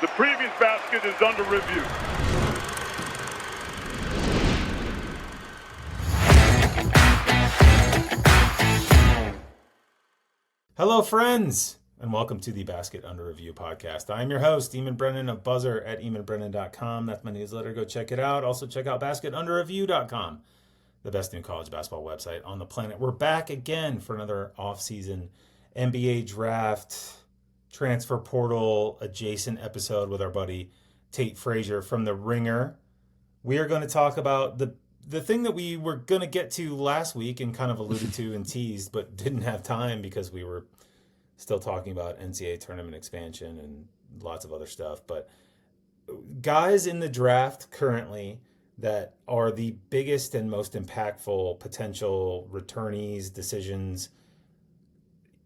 The previous basket is under review. Hello, friends, and welcome to the Basket Under Review podcast. I am your host, Eamonn Brennan of Buzzer at eamonnbrennan.com. That's my newsletter. Go check it out. Also, check out basketunderreview.com, the best new college basketball website on the planet. We're back again for another off-season NBA draft, transfer portal adjacent episode with our buddy Tate Frazier from The Ringer. We are going to talk about the thing that we were going to get to last week and kind of alluded to and teased, but didn't have time because we were still talking about NCAA tournament expansion and lots of other stuff. But guys in the draft currently that are the biggest and most impactful potential returnees, decisions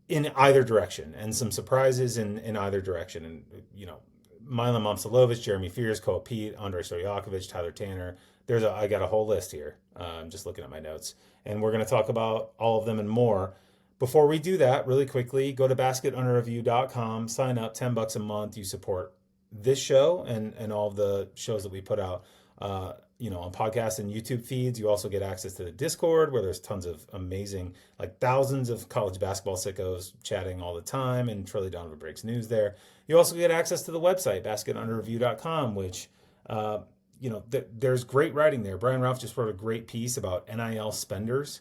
in either direction, and some surprises in either direction. And, you know, Milan Momcilovic, Jeremy Fears, Koa Peat, Andrej Stojakovic, Tyler Tanner. I got a whole list here. I'm just looking at my notes. And we're going to talk about all of them and more. Before we do that, really quickly, go to basketunderreview.com, sign up, $10 a month. You support this show and all of the shows that we put out, on podcasts and YouTube feeds. You also get access to the Discord, where there's tons of amazing, like thousands of college basketball sickos chatting all the time, and Trilly Donovan breaks news there. You also get access to the website, basketunderreview.com, which, there's great writing there. Brian Ralph just wrote a great piece about NIL spenders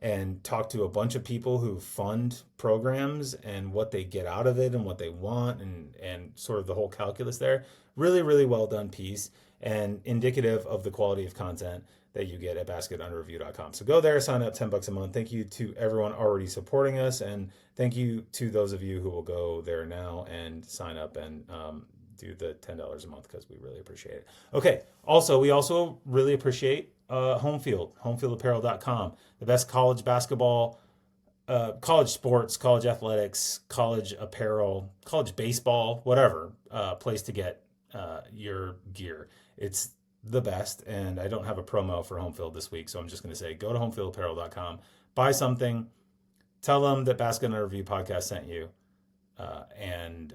and talked to a bunch of people who fund programs and what they get out of it and what they want and sort of the whole calculus there. Really, really well done piece and indicative of the quality of content that you get at basketunderreview.com. So go there, sign up, $10 a month. Thank you to everyone already supporting us, and thank you to those of you who will go there now and sign up and do the $10 a month, because we really appreciate it. Okay. Also, we also really appreciate Homefield, homefieldapparel.com, the best college basketball, college sports, college athletics, college apparel, college baseball, whatever place to get your gear. It's the best, and I don't have a promo for Homefield this week, so I'm just going to say go to homefieldapparel.com, buy something, tell them that Basket Under Review podcast sent you. And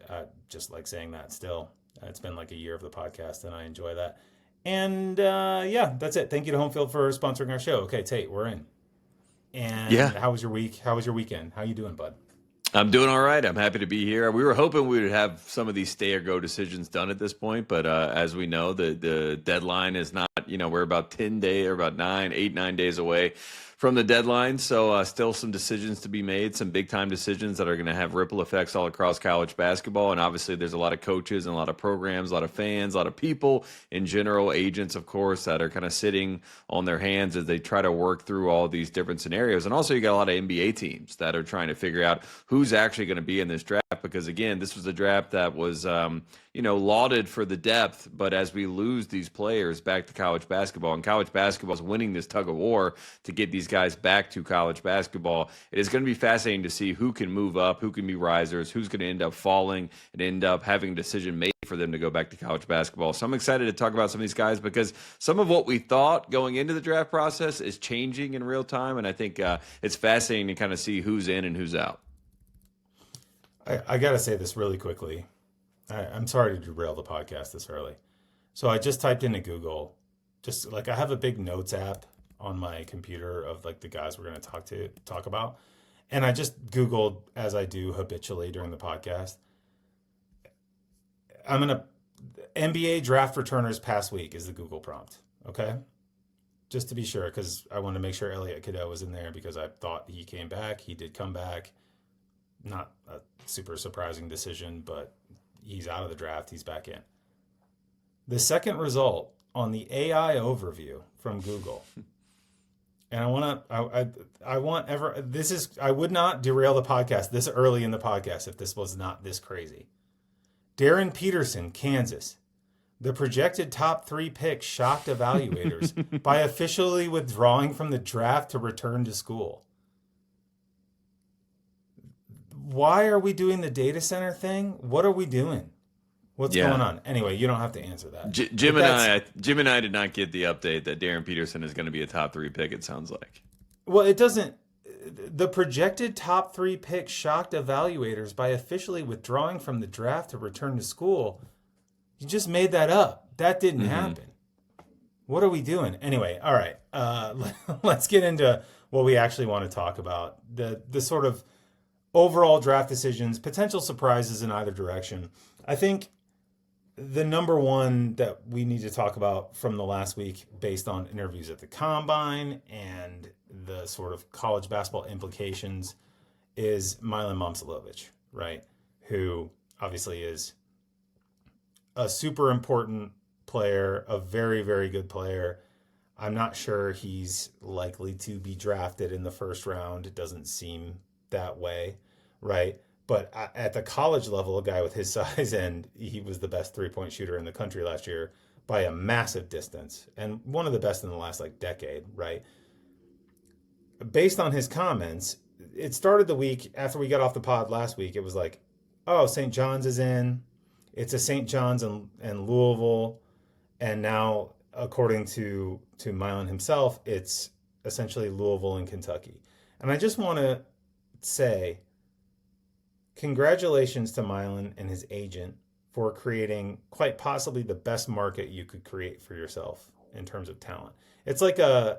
just like saying that still. It's been like a year of the podcast, and I enjoy that. And that's it. Thank you to Homefield for sponsoring our show. Okay, Tate, we're in. And How was your week? How was your weekend? How you doing, bud? I'm doing all right. I'm happy to be here. We were hoping we would have some of these stay or go decisions done at this point, but as we know, the deadline is not, we're about 10 days or about 9 days away from the deadline. So still some decisions to be made, some big time decisions that are going to have ripple effects all across college basketball. And obviously there's a lot of coaches and a lot of programs, a lot of fans, a lot of people in general, agents, of course, that are kind of sitting on their hands as they try to work through all these different scenarios. And also you got a lot of NBA teams that are trying to figure out who's actually going to be in this draft, because again, this was a draft that was, lauded for the depth, but as we lose these players back to college basketball, and college basketball is winning this tug of war to get these guys back to college basketball, it is going to be fascinating to see who can move up, who can be risers, who's going to end up falling and end up having a decision made for them to go back to college basketball. So I'm excited to talk about some of these guys, because some of what we thought going into the draft process is changing in real time, and I think it's fascinating to kind of see who's in and who's out. I got to say this really quickly. I'm sorry to derail the podcast this early. So I just typed into Google, just like I have a big notes app on my computer of like the guys we're going to talk about. And I just Googled, as I do habitually during the podcast, NBA draft returners past week is the Google prompt. Okay. Just to be sure, because I wanted to make sure Elliot Cadeau was in there, because I thought he came back. He did come back. Not a super surprising decision, but he's out of the draft. He's back in. The second result on the AI overview from Google, and I would not derail the podcast this early in the podcast if this was not this crazy. Darren Peterson, Kansas. The projected top 3 pick shocked evaluators by officially withdrawing from the draft to return to school. Why are we doing the data center thing? What are we doing? What's going on? Anyway, you don't have to answer that. Jim and I did not get the update that Darren Peterson is going to be a top 3 pick, it sounds like. Well, it doesn't. The projected top 3 pick shocked evaluators by officially withdrawing from the draft to return to school. You just made that up. That didn't happen. What are we doing? Anyway, all right. Let's get into what we actually want to talk about. The sort of overall draft decisions, potential surprises in either direction. I think the number one that we need to talk about from the last week, based on interviews at the Combine and the sort of college basketball implications, is Milan Momcilovic, right? Who obviously is a super important player, a very, very good player. I'm not sure he's likely to be drafted in the first round. It doesn't seem that way, right? But at the college level, a guy with his size, and he was the best three-point shooter in the country last year by a massive distance, and one of the best in the last decade, right? Based on his comments, it started the week after we got off the pod last week. It was like, oh, St. John's is in. It's a St. John's and Louisville. And now, according to Milan himself, it's essentially Louisville and Kentucky. And I just want to say congratulations to Milan and his agent for creating quite possibly the best market you could create for yourself in terms of talent. It's like an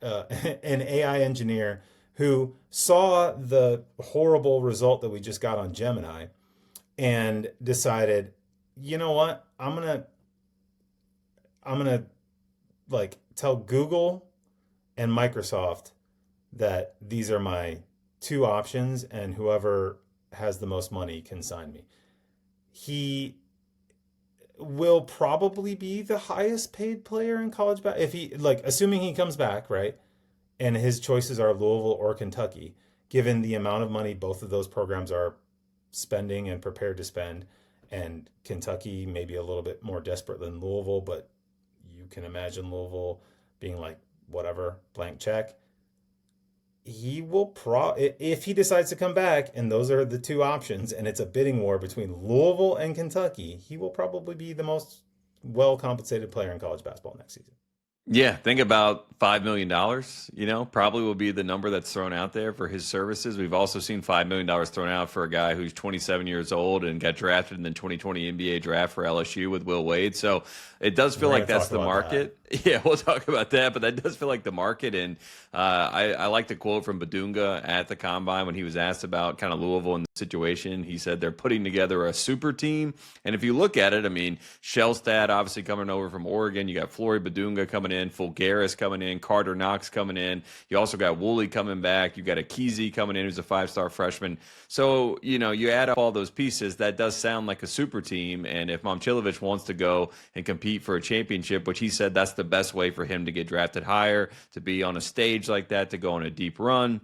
AI engineer who saw the horrible result that we just got on Gemini and decided, you know what, I'm gonna tell Google and Microsoft that these are my two options, and whoever has the most money can sign me. He will probably be the highest paid player in college basketball if he, assuming he comes back, right? And his choices are Louisville or Kentucky, given the amount of money both of those programs are spending and prepared to spend. And Kentucky maybe a little bit more desperate than Louisville, but you can imagine Louisville being like, whatever, blank check. He will if he decides to come back, and those are the two options, and it's a bidding war between Louisville and Kentucky, he will probably be the most well-compensated player in college basketball next season. Yeah, think about $5 million, probably will be the number that's thrown out there for his services. We've also seen $5 million thrown out for a guy who's 27 years old and got drafted in the 2020 NBA draft for LSU with Will Wade. So it does feel like that's the market. Yeah, we'll talk about that, but that does feel like the market. And I like the quote from Badunga at the Combine when he was asked about kind of Louisville and the situation. He said they're putting together a super team. And if you look at it, I mean, Shellstad obviously coming over from Oregon. You got Flory Badunga coming in, Fulgaris coming in, Carter Knox coming in. You also got Woolley coming back. You got Akizi coming in, who's a 5-star freshman. So, you add up all those pieces, that does sound like a super team. And if Momcilovic wants to go and compete for a championship, which he said that's the best way for him to get drafted higher, to be on a stage like that, to go on a deep run,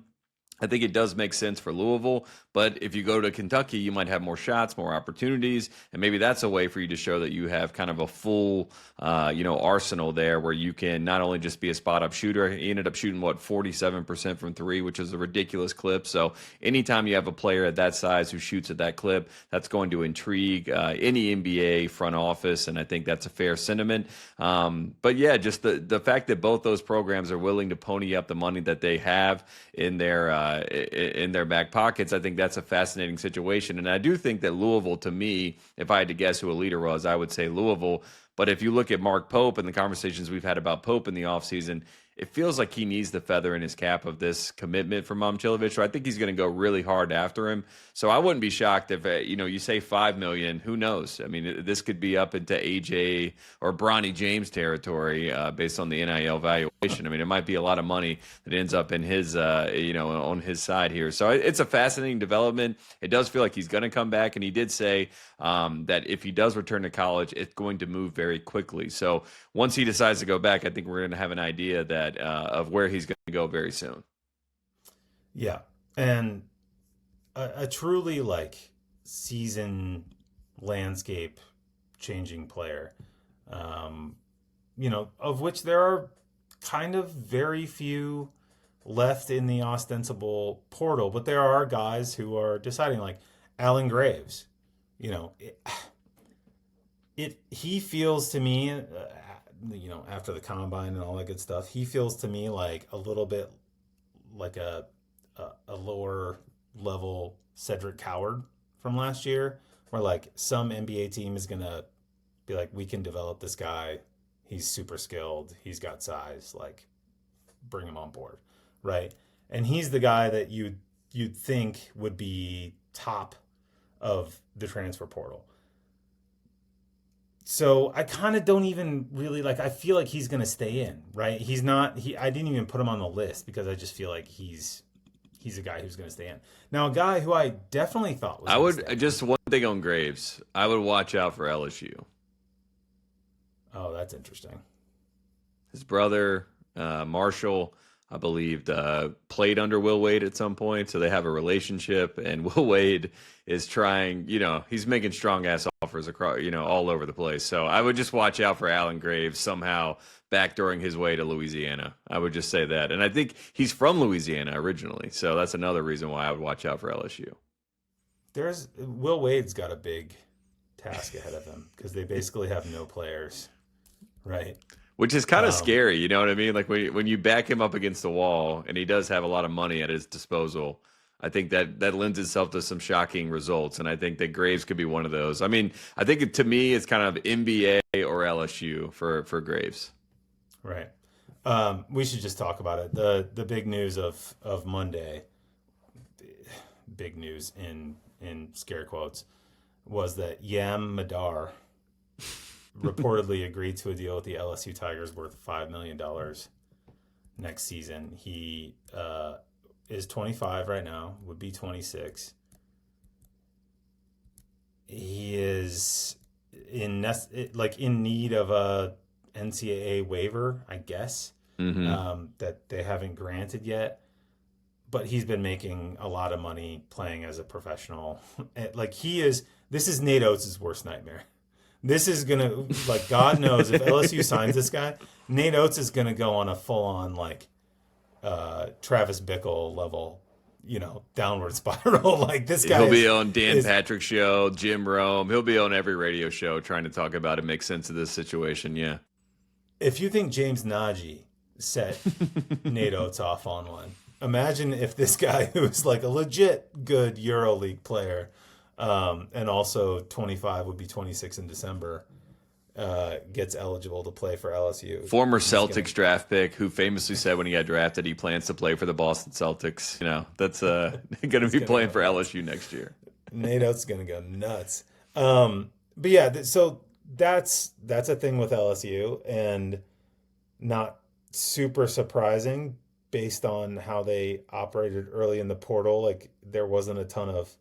I think it does make sense for Louisville. But if you go to Kentucky, you might have more shots, more opportunities, and maybe that's a way for you to show that you have kind of a full, arsenal there where you can not only just be a spot-up shooter. He ended up shooting, 47% from three, which is a ridiculous clip. So anytime you have a player at that size who shoots at that clip, that's going to intrigue any NBA front office, and I think that's a fair sentiment. But yeah, just the fact that both those programs are willing to pony up the money that they have in their back pockets, I think that's a fascinating situation. And I do think that Louisville, to me, if I had to guess who a leader was, I would say Louisville. But if you look at Mark Pope and the conversations we've had about Pope in the offseason, it feels like he needs the feather in his cap of this commitment from Momcilovic. So I think he's going to go really hard after him. So I wouldn't be shocked if, you say $5 million, who knows? I mean, this could be up into AJ or Bronny James territory based on the NIL valuation. I mean, it might be a lot of money that ends up in his, on his side here. So it's a fascinating development. It does feel like he's going to come back. And he did say that if he does return to college, it's going to move very quickly. So once he decides to go back, I think we're going to have an idea that of where he's going to go very soon. Yeah, and a truly season landscape changing player, of which there are kind of very few left in the ostensible portal, but there are guys who are deciding, like Alan Graves. He feels to me, after the Combine and all that good stuff, he feels to me like a little bit like a lower level Cedric Coward from last year, where some NBA team is going to be like, we can develop this guy. He's super skilled. He's got size. Like, bring him on board, right? And he's the guy that you'd think would be top of the transfer portal. So I kind of don't even really like, I feel like he's going to stay in, right? He's not, I didn't even put him on the list because I just feel like he's a guy who's going to stay in. Now, a guy who I definitely thought was just one thing on Graves. I would watch out for LSU. Oh, that's interesting. His brother, Marshall, I believe, played under Will Wade at some point, so they have a relationship, and Will Wade is trying, he's making strong-ass offers across, all over the place. So I would just watch out for Alan Graves somehow backdooring his way to Louisiana. I would just say that. And I think he's from Louisiana originally, so that's another reason why I would watch out for LSU. Will Wade's got a big task ahead of him because they basically have no players, right? Which is kind of scary, you know what I mean? Like when you back him up against the wall, and he does have a lot of money at his disposal, I think that lends itself to some shocking results, and I think that Graves could be one of those. I mean, I think to me it's kind of NBA or LSU for Graves. Right. We should just talk about it. The big news of Monday, big news in scare quotes, was that Yam Madar reportedly agreed to a deal with the LSU Tigers worth $5 million next season. He is 25 right now, would be 26. He is in need of a NCAA waiver, I guess, that they haven't granted yet. But he's been making a lot of money playing as a professional. This is Nate Oates' worst nightmare. This is going to, God knows, if LSU signs this guy, Nate Oates is going to go on a full-on, Travis Bickle level, downward spiral. This guy He'll be on Dan Patrick's show, Jim Rome. He'll be on every radio show trying to talk about it, make sense of this situation, yeah. If you think James Nagy set Nate Oates off on one, imagine if this guy who's a legit good EuroLeague player, and also 25 would be 26 in December, gets eligible to play for LSU. Former Celtics draft pick who famously said when he got drafted he plans to play for the Boston Celtics. That's going to be playing for LSU next year. Nate Oates is going to go nuts. But yeah, so that's a thing with LSU, and not super surprising based on how they operated early in the portal. There wasn't a ton of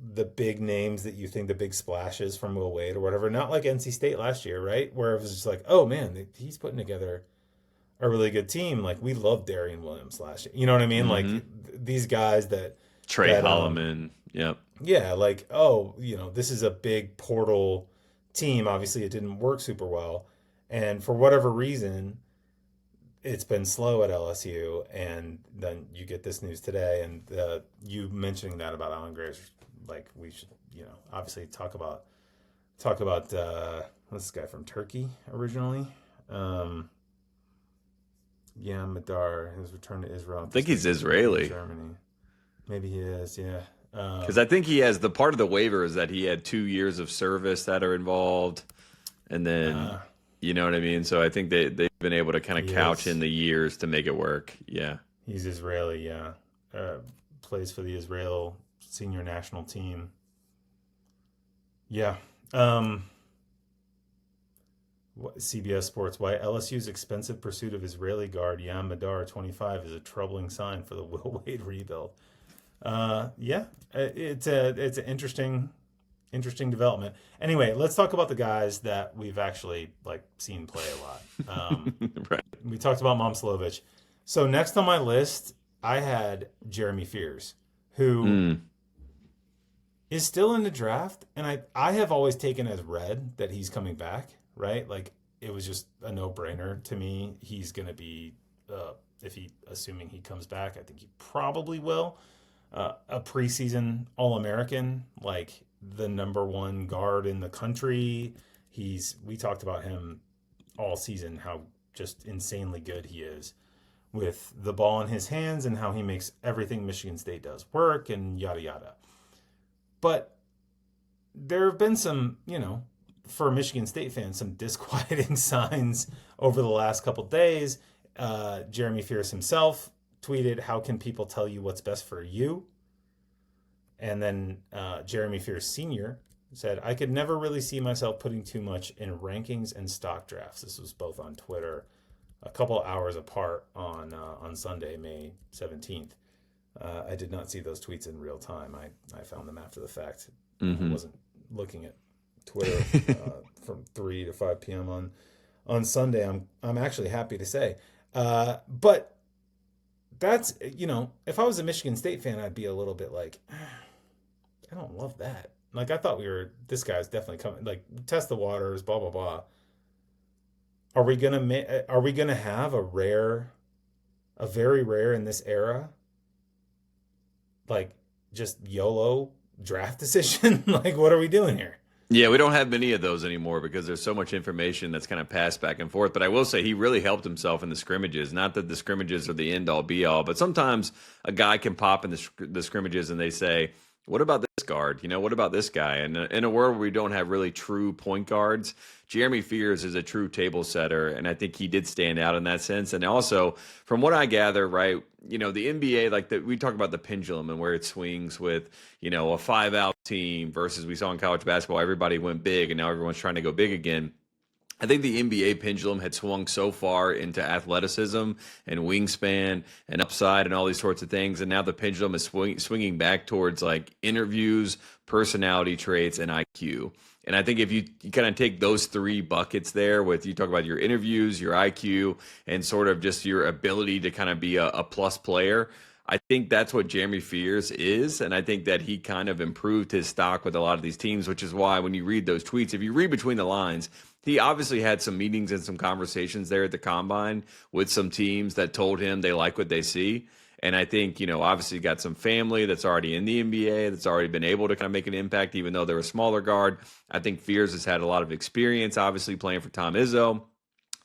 the big names that you think, the big splashes from Will Wade or whatever. Not like NC State last year, right? Where it was just oh man, he's putting together a really good team. We loved Darian Williams last year. You know what I mean? Mm-hmm. These guys that Trey Holloman. Yep. Yeah. This is a big portal team. Obviously it didn't work super well. And for whatever reason, it's been slow at LSU, and then you get this news today, and you mentioning that about Alan Graves, we should, obviously talk about what's this guy from Turkey originally? Yam Madar, his return to Israel. I think he's Israeli. Germany. Maybe he is, yeah. Because I think he has, the part of the waiver is that he had 2 years of service that are involved, and then... you know what I mean? So I think they've been able to kind of couch in the years to make it work. Yeah. He's Israeli, yeah. Plays for the Israel senior national team. Yeah. CBS Sports, why LSU's expensive pursuit of Israeli guard Yam Madar, 25, is a troubling sign for the Will Wade rebuild. Yeah. It's an interesting development. Anyway, let's talk about the guys that we've actually seen play a lot. Right. We talked about Momcilovic. So next on my list, I had Jeremy Fears, who is still in the draft, and I have always taken as read that he's coming back, right? It was just a no-brainer to me. He's going to be, assuming he comes back, I think he probably will, a preseason All-American, the number one guard in the country. We talked about him all season, how just insanely good he is with the ball in his hands and how he makes everything Michigan State does work and yada, yada. But there have been some, for Michigan State fans, some disquieting signs over the last couple days. Jeremy Fears himself tweeted, "How can people tell you what's best for you?" And then Jeremy Fears Sr. said, "I could never really see myself putting too much in rankings and stock drafts." This was both on Twitter, a couple hours apart on Sunday, May 17th. I did not see those tweets in real time. I found them after the fact. I wasn't looking at Twitter from 3 to 5 p.m. on Sunday. I'm actually happy to say. But that's, if I was a Michigan State fan, I'd be a little bit like, I don't love that. Like, I thought this guy's definitely coming, like, test the waters, blah, blah, blah. Are we going to have a very rare in this era, like, just YOLO draft decision? Like, what are we doing here? Yeah, we don't have many of those anymore because there's so much information that's kind of passed back and forth. But I will say he really helped himself in the scrimmages. Not that the scrimmages are the end-all, be-all, but sometimes a guy can pop in the scrimmages and they say, what about this guard? What about this guy? And in a world where we don't have really true point guards, Jeremy Fears is a true table setter, and I think he did stand out in that sense. And also, from what I gather, right, the NBA, we talk about the pendulum and where it swings with, a 5-out team versus we saw in college basketball, everybody went big, and now everyone's trying to go big again. I think the NBA pendulum had swung so far into athleticism and wingspan and upside and all these sorts of things. And now the pendulum is swinging back towards like interviews, personality traits, and IQ. And I think if you kind of take those three buckets there with you talk about your interviews, your IQ, and sort of just your ability to kind of be a plus player, I think that's what Jeremy Fears is. And I think that he kind of improved his stock with a lot of these teams, which is why when you read those tweets, if you read between the lines, he obviously had some meetings and some conversations there at the Combine with some teams that told him they like what they see. And I think, obviously got some family that's already in the NBA, that's already been able to kind of make an impact, even though they're a smaller guard. I think Fears has had a lot of experience, obviously playing for Tom Izzo.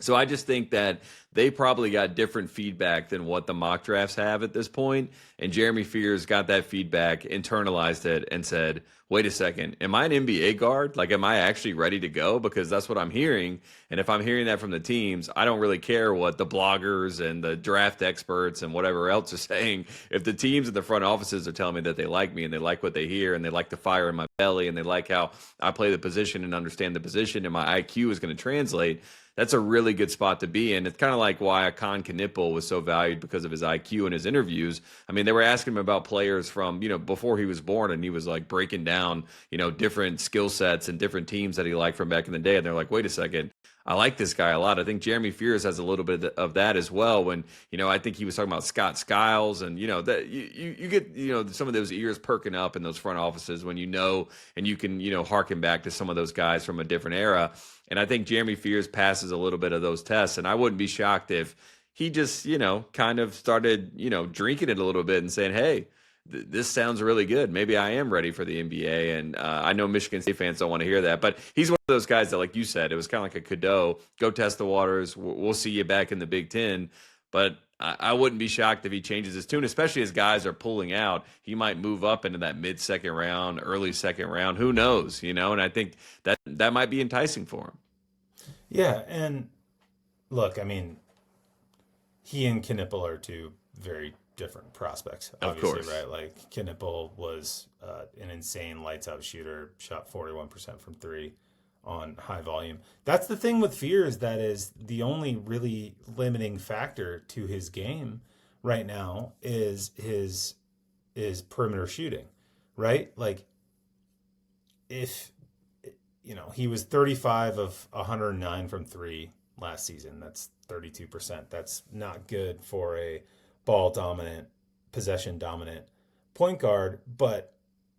So I just think that they probably got different feedback than what the mock drafts have at this point. And Jeremy Fears got that feedback, internalized it, and said, wait a second, am I an NBA guard? Like, am I actually ready to go? Because that's what I'm hearing. And if I'm hearing that from the teams, I don't really care what the bloggers and the draft experts and whatever else are saying. If the teams and the front offices are telling me that they like me and they like what they hear and they like the fire in my belly and they like how I play the position and understand the position and my IQ is going to translate, that's a really good spot to be in. It's kind of like why Akon Knipple was so valued because of his IQ and his interviews. I mean, they were asking him about players from, before he was born, and he was like breaking down, different skill sets and different teams that he liked from back in the day. And they're like, wait a second, I like this guy a lot. I think Jeremy Fears has a little bit of that as well. When, I think he was talking about Scott Skiles and, that you get, some of those ears perking up in those front offices when and you can, harken back to some of those guys from a different era. And I think Jeremy Fears passes a little bit of those tests. And I wouldn't be shocked if he just, kind of started, drinking it a little bit and saying, hey, this sounds really good. Maybe I am ready for the NBA. And I know Michigan State fans don't want to hear that. But he's one of those guys that, like you said, it was kind of like a Cadeau. Go test the waters. We'll see you back in the Big Ten. But I wouldn't be shocked if he changes his tune, especially as guys are pulling out. He might move up into that mid-second round, early second round. Who knows, And I think that might be enticing for him. Yeah, and look, I mean, he and Knipple are two very different prospects, obviously, of course. Right? Like, Knipple was an insane lights-out shooter, shot 41% from three on high volume. That's the thing with Fears that is the only really limiting factor to his game right now is his perimeter shooting, right? Like, if he was 35 of 109 from three last season. That's 32%. That's not good for a ball dominant, possession dominant point guard, but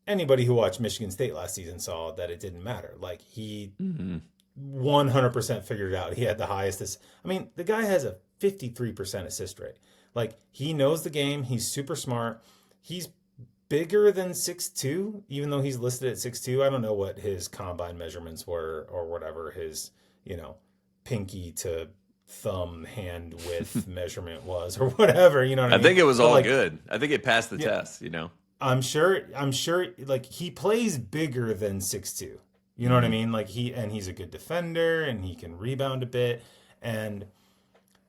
anybody who watched Michigan State last season saw that it didn't matter. Like, he 100% figured it out. He had the highest. The guy has a 53% assist rate. Like, he knows the game. He's super smart. He's bigger than 6'2", even though he's listed at 6'2". I don't know what his combine measurements were or whatever his, pinky to thumb hand width measurement was or whatever. You know what I mean? I think it was all good. I think it passed the test, I'm sure, like, he plays bigger than 6'2". You know what I mean? Like, he's a good defender, and he can rebound a bit. And,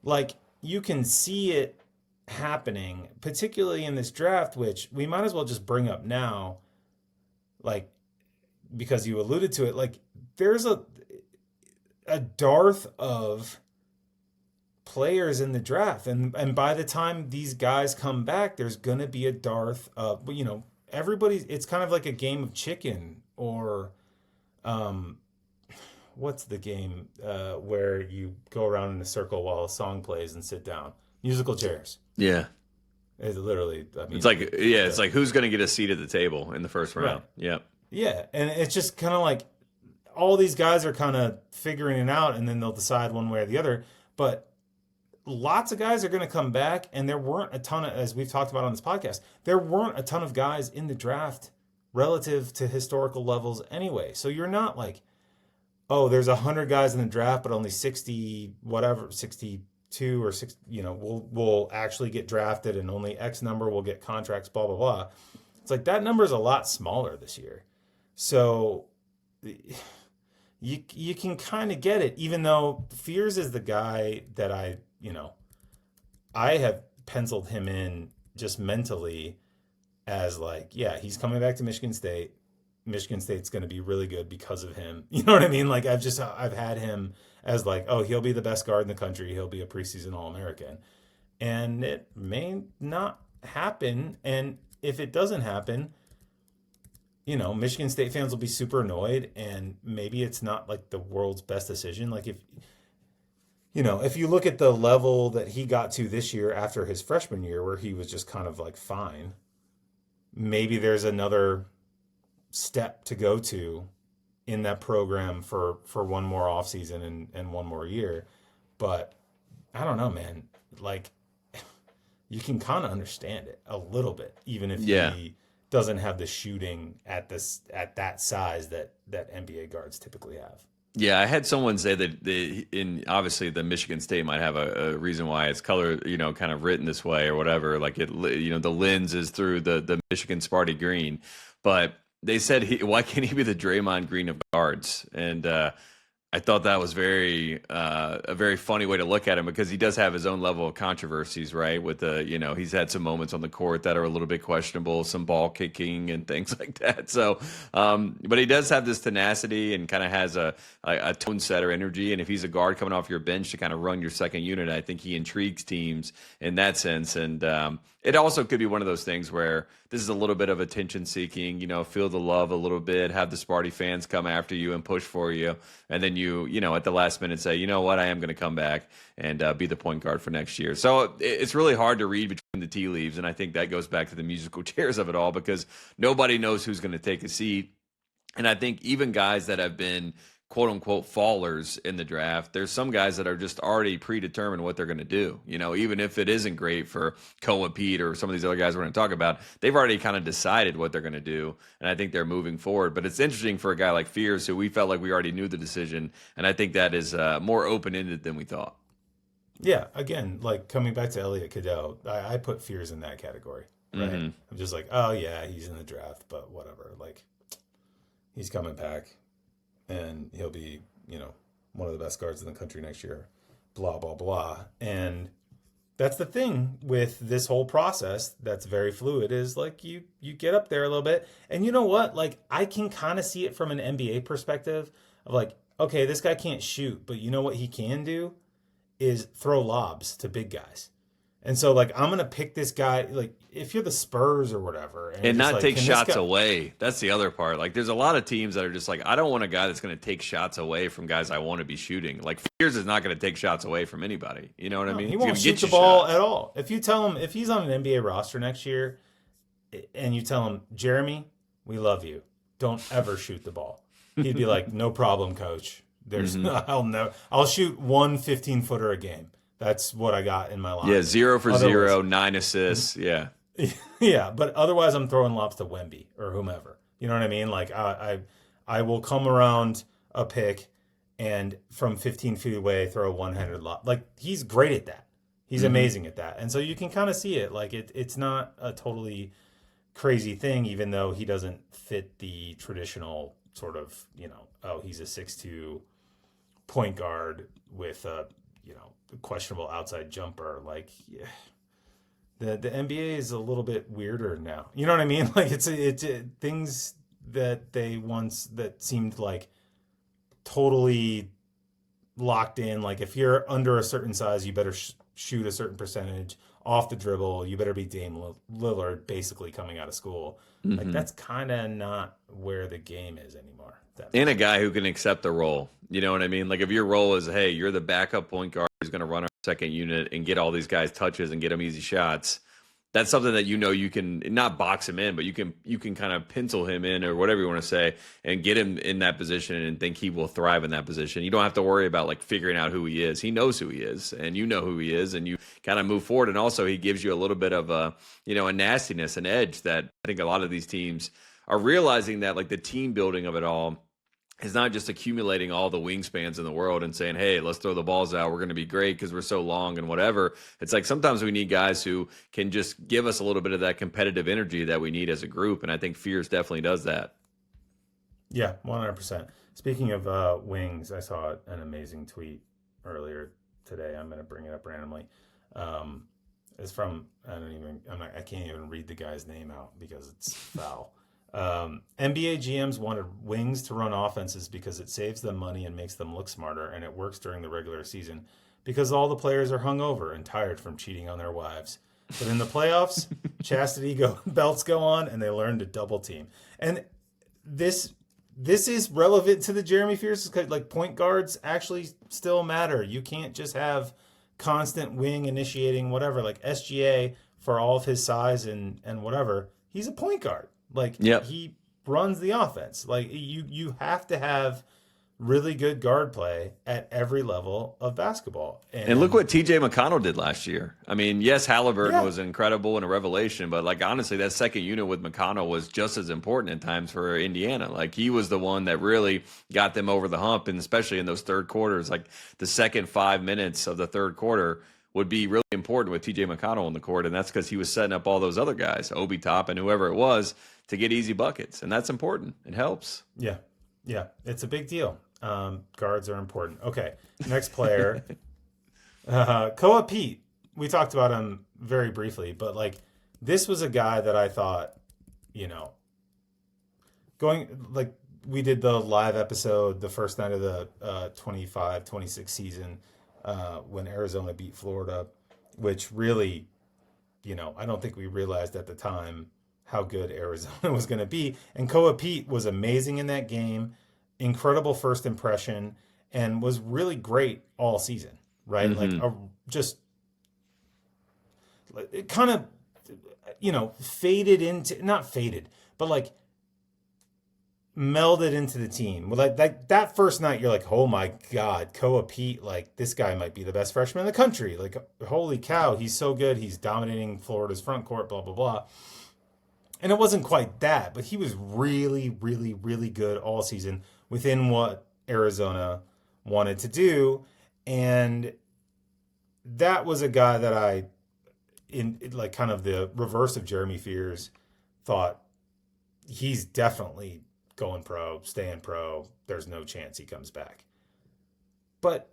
like, you can see it happening, particularly in this draft, which we might as well just bring up now, like, because you alluded to it. Like, there's a dearth of players in the draft, and by the time these guys come back, there's gonna be a dearth of, everybody's. It's kind of like a game of chicken, or what's the game where you go around in a circle while a song plays and sit down? Musical chairs. Yeah. It's literally, it's like who's going to get a seat at the table in the first round. Right. Yeah. Yeah, and it's just kind of like all these guys are kind of figuring it out, and then they'll decide one way or the other. But lots of guys are going to come back, and there weren't a ton of, as we've talked about on this podcast, there weren't a ton of guys in the draft relative to historical levels anyway. So you're not like, oh, there's 100 guys in the draft, but only 62 or 6, will actually get drafted, and only X number will get contracts, blah, blah, blah. It's like that number is a lot smaller this year. So you can kind of get it, even though Fears is the guy that I have penciled him in just mentally as like, yeah, he's coming back to Michigan State. Michigan State's going to be really good because of him. You know what I mean? Like I've had him as like, oh, he'll be the best guard in the country. He'll be a preseason All-American. And it may not happen. And if it doesn't happen, Michigan State fans will be super annoyed, and maybe it's not like the world's best decision. Like if you look at the level that he got to this year after his freshman year, where he was just kind of like fine, maybe there's another step to go to in that program for one more offseason and one more year. But I don't know, man. Like, you can kind of understand it a little bit, even if he doesn't have the shooting at that size that NBA guards typically have. Yeah, I had someone say that obviously the Michigan State might have a reason why it's color, kind of written this way or whatever. Like the lens is through the Michigan Sparty green, but they said why can't he be the Draymond Green of guards? And I thought that was a very funny way to look at him, because he does have his own level of controversies, right? With he's had some moments on the court that are a little bit questionable, some ball kicking and things like that. So, but he does have this tenacity and kind of has a tone setter energy. And if he's a guard coming off your bench to kind of run your second unit, I think he intrigues teams in that sense. And it also could be one of those things where this is a little bit of attention seeking, feel the love a little bit, have the Sparty fans come after you and push for you. And then you at the last minute say, you know what, I am going to come back and be the point guard for next year. So it's really hard to read between the tea leaves. And I think that goes back to the musical chairs of it all, because nobody knows who's going to take a seat. And I think even guys that have been quote unquote fallers in the draft, there's some guys that are just already predetermined what they're going to do. Even if it isn't great for Koa Peat or some of these other guys we're going to talk about, they've already kind of decided what they're going to do. And I think they're moving forward. But it's interesting for a guy like Fears, who we felt like we already knew the decision. And I think that is more open-ended than we thought. Yeah. Again, like coming back to Elliot Cadeau, I put Fears in that category, right? Mm-hmm. I'm just like, oh yeah, he's in the draft, but whatever. Like, he's coming back, and he'll be, one of the best guards in the country next year, blah, blah, blah. And that's the thing with this whole process that's very fluid, is like you get up there a little bit. And you know what? Like, I can kind of see it from an NBA perspective of like, okay, this guy can't shoot, but you know what he can do is throw lobs to big guys. And so, like, I'm going to pick this guy, like, if you're the Spurs or whatever. And not like, take shots away. That's the other part. Like, there's a lot of teams that are just like, I don't want a guy that's going to take shots away from guys I want to be shooting. Like, Fears is not going to take shots away from anybody. You know what I mean? He won't shoot the ball at all. If you tell him, if he's on an NBA roster next year, and you tell him, Jeremy, we love you, don't ever shoot the ball, he'd be like, no problem, coach. There's I'll shoot 1 15-footer a game. That's what I got in my line. Yeah, 0 for 0, 9 assists. Yeah. Yeah, but otherwise I'm throwing lobs to Wemby or whomever. You know what I mean? Like, I will come around a pick and from 15 feet away throw a one-handed lob. Like, he's great at that. He's amazing at that. And so you can kind of see it. Like, it's not a totally crazy thing, even though he doesn't fit the traditional sort of, he's a 6'2" point guard with a, questionable outside jumper. Like, yeah, the NBA is a little bit weirder now. You know what I mean? Like it's things that that seemed like totally locked in. Like if you're under a certain size, you better shoot a certain percentage off the dribble. You better be Dame Lillard basically coming out of school. Mm-hmm. Like that's kind of not where the game is anymore. And a guy who can accept the role. You know what I mean? Like if your role is, hey, you're the backup point guard who's going to run our second unit and get all these guys touches and get them easy shots. That's something that you can not box him in, but you can kind of pencil him in or whatever you want to say and get him in that position and think he will thrive in that position. You don't have to worry about like figuring out who he is. He knows who he is, and you know who he is, and you kind of move forward. And also he gives you a little bit of a nastiness, an edge that I think a lot of these teams are realizing, that like the team building of it all is not just accumulating all the wingspans in the world and saying, hey, let's throw the balls out. We're going to be great because we're so long and whatever. It's like sometimes we need guys who can just give us a little bit of that competitive energy that we need as a group. And I think Fears definitely does that. Yeah, 100%. Speaking of wings, I saw an amazing tweet earlier today. I'm going to bring it up randomly. It's from, I can't even read the guy's name out because it's foul. NBA GMs wanted wings to run offenses because it saves them money and makes them look smarter, and it works during the regular season because all the players are hungover and tired from cheating on their wives. But in the playoffs, chastity belts go on, and they learn to double team. And this is relevant to the Jeremy Fears, like point guards actually still matter. You can't just have constant wing initiating whatever. Like SGA, for all of his size and whatever, he's a point guard. Like, yep. He runs the offense. Like, you have to have really good guard play at every level of basketball. And look what TJ McConnell did last year. I mean, yes, Halliburton was incredible and a revelation, but, like, honestly, that second unit with McConnell was just as important at times for Indiana. Like, he was the one that really got them over the hump, and especially in those third quarters. Like, the second 5 minutes of the third quarter would be really important with TJ McConnell on the court, and that's because he was setting up all those other guys, Obi Toppin, whoever it was, to get easy buckets, and that's important. It helps. Yeah, it's a big deal. Guards are important. Okay, next player, Koa Peat. We talked about him very briefly, but like this was a guy that I thought, we did the live episode the first night of the 25-26 season when Arizona beat Florida, which really, I don't think we realized at the time how good Arizona was going to be. And Koa Peat was amazing in that game, incredible first impression, and was really great all season, right? Mm-hmm. Like just it kind of, faded into, not faded, but like melded into the team. Like that first night, you're like, oh my God, Koa Peat, like this guy might be the best freshman in the country. Like, holy cow, he's so good. He's dominating Florida's front court, blah, blah, blah. And it wasn't quite that, but he was really, really, really good all season within what Arizona wanted to do. And that was a guy that I, in like kind of the reverse of Jeremy Fears, thought he's definitely going pro, staying pro. There's no chance he comes back. But,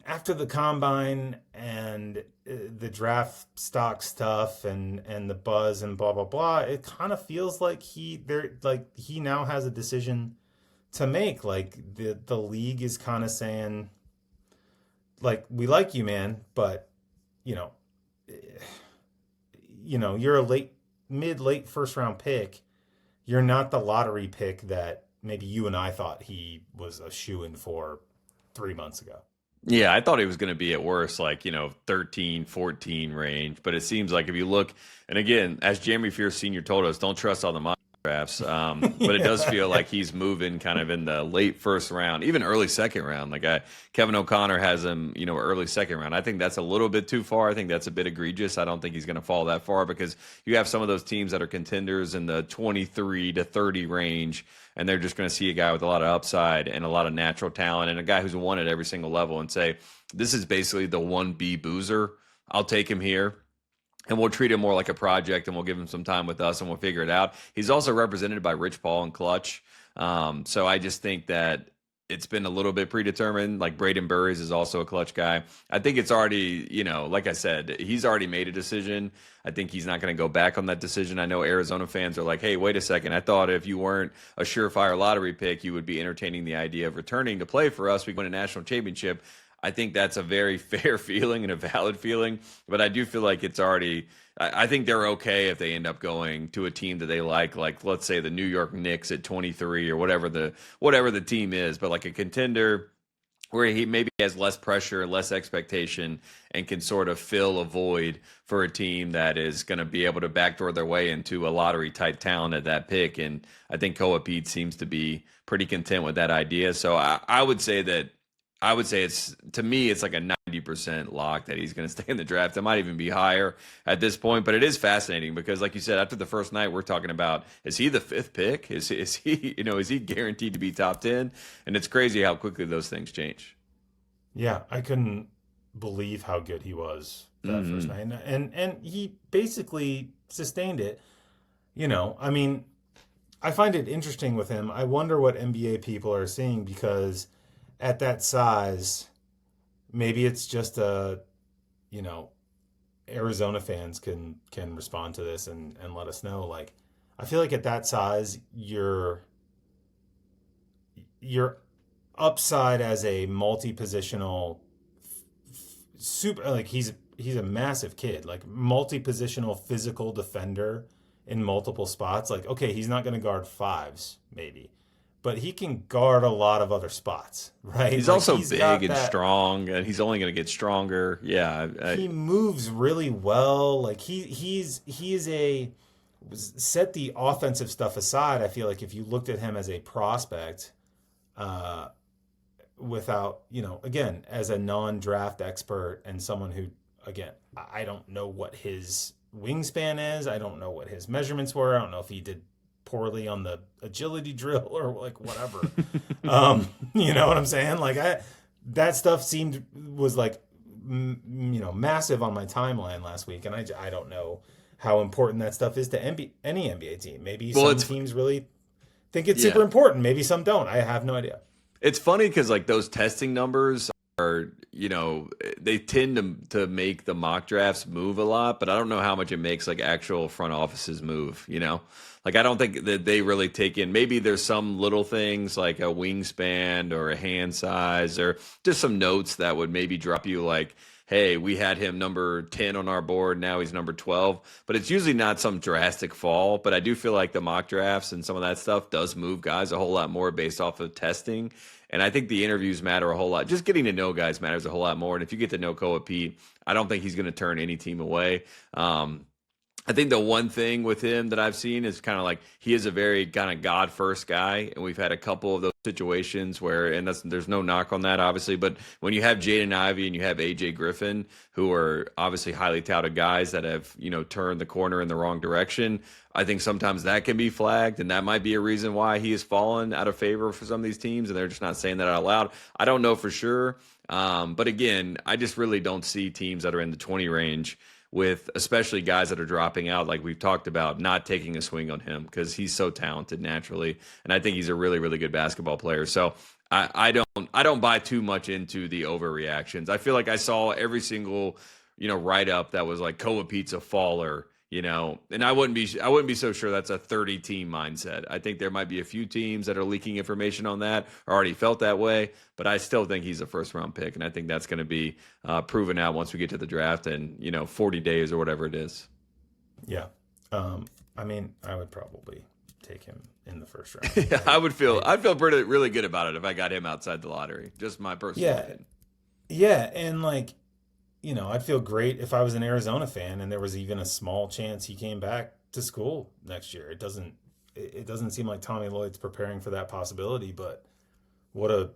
after the combine and the draft stock stuff and the buzz and blah, blah, blah, it kind of feels like he now has a decision to make. Like the league is kind of saying, like, we like you, man, but, you're a mid-late first round pick. You're not the lottery pick that maybe you and I thought he was a shoo-in for 3 months ago. Yeah, I thought he was going to be at worst, 13, 14 range. But it seems like if you look, and again, as Jeremy Fears Sr. told us, don't trust all the mock drafts. But it does feel like he's moving kind of in the late first round, even early second round. Kevin O'Connor has him, early second round. I think that's a little bit too far. I think that's a bit egregious. I don't think he's going to fall that far because you have some of those teams that are contenders in the 23 to 30 range, and they're just going to see a guy with a lot of upside and a lot of natural talent and a guy who's won at every single level and say, this is basically the 1B boozer. I'll take him here. and we'll treat him more like a project, and we'll give him some time with us, and we'll figure it out. He's also represented by Rich Paul and Clutch. So I just think that it's been a little bit predetermined. Like Braden Burries is also a Clutch guy. I think it's already, like I said, he's already made a decision. I think he's not going to go back on that decision. I know Arizona fans are like, hey, wait a second. I thought if you weren't a surefire lottery pick, you would be entertaining the idea of returning to play for us. We win a national championship. I think that's a very fair feeling and a valid feeling, but I do feel like it's already, I think they're okay if they end up going to a team that they like let's say the New York Knicks at 23 or whatever the team is, but like a contender where he maybe has less pressure, less expectation, and can sort of fill a void for a team that is going to be able to backdoor their way into a lottery type talent at that pick. And I think Koa Peat seems to be pretty content with that idea. So I would say it's, to me, it's like a 90% lock that he's going to stay in the draft. It might even be higher at this point, but it is fascinating because, like you said, after the first night, we're talking about, is he the fifth pick? Is he, is he guaranteed to be top 10? And it's crazy how quickly those things change. Yeah, I couldn't believe how good he was that first night. And he basically sustained it. I mean, I find it interesting with him. I wonder what NBA people are seeing because at that size, maybe it's just Arizona fans can respond to this and let us know. Like, I feel like at that size, your upside as a multi-positional super, like he's a massive kid, like multi-positional physical defender in multiple spots. Like, okay, he's not going to guard fives, maybe, but he can guard a lot of other spots, right? He's also big and strong, and he's only going to get stronger. Yeah, he moves really well. Like he is a, set the offensive stuff aside. I feel like if you looked at him as a prospect, without, again, as a non-draft expert and someone who, again, I don't know what his wingspan is. I don't know what his measurements were. I don't know if he did poorly on the agility drill or like whatever. You know what I'm saying? Like that stuff was like, massive on my timeline last week. And I don't know how important that stuff is to any NBA team. Maybe some teams really think it's super important. Maybe some don't. I have no idea. It's funny because like those testing numbers are, they tend to make the mock drafts move a lot, but I don't know how much it makes like actual front offices move, Like I don't think that they really take in, maybe there's some little things like a wingspan or a hand size or just some notes that would maybe drop you like, hey, we had him number 10 on our board, now he's number 12. But it's usually not some drastic fall. But I do feel like the mock drafts and some of that stuff does move guys a whole lot more based off of testing. And I think the interviews matter a whole lot. Just getting to know guys matters a whole lot more. And if you get to know Koa Peat, I don't think he's going to turn any team away. I think the one thing with him that I've seen is kind of like he is a very kind of God first guy. And we've had a couple of those situations where, and there's no knock on that, obviously. But when you have Jaden Ivey and you have AJ Griffin, who are obviously highly touted guys that have, turned the corner in the wrong direction, I think sometimes that can be flagged. And that might be a reason why he has fallen out of favor for some of these teams. And they're just not saying that out loud. I don't know for sure. But again, I just really don't see teams that are in the 20 range with especially guys that are dropping out, like we've talked about, not taking a swing on him because he's so talented naturally, and I think he's a really, really good basketball player. So I don't buy too much into the overreactions. I feel like I saw every single write up that was like Koa Peat's a faller, and I wouldn't be so sure that's a 30 team mindset. I think there might be a few teams that are leaking information on that or already felt that way, but I still think he's a first round pick, and I think that's going to be proven out once we get to the draft in 40 days or whatever it is. Yeah, I mean, I would probably take him in the first round. Yeah, I'd feel really good about it if I got him outside the lottery. Just my personal opinion. Yeah, and like, I'd feel great if I was an Arizona fan and there was even a small chance he came back to school next year. It doesn't seem like Tommy Lloyd's preparing for that possibility, but what a,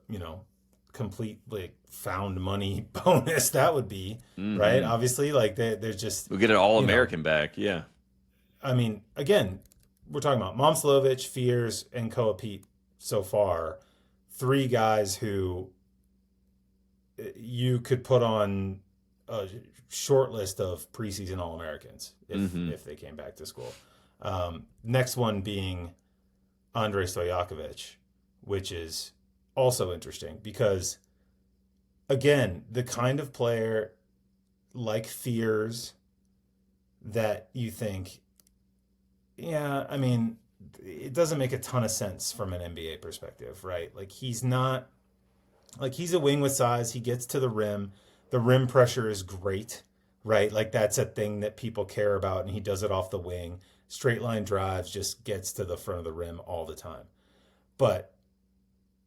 complete like found money bonus that would be, right? Obviously, like there's just we'll get an All-American back. Yeah. I mean, again, we're talking about Momcilovic, Fears, and Koa Peat so far. 3 guys who you could put on a short list of preseason All-Americans if they came back to school. Next one being Andrej Stojakovic, which is also interesting because, again, the kind of player like Fears that you think, yeah, I mean, it doesn't make a ton of sense from an NBA perspective, right? Like he's not, like he's a wing with size. He gets to the rim. The rim pressure is great, right? Like that's a thing that people care about, and he does it off the wing. Straight line drives, just gets to the front of the rim all the time. But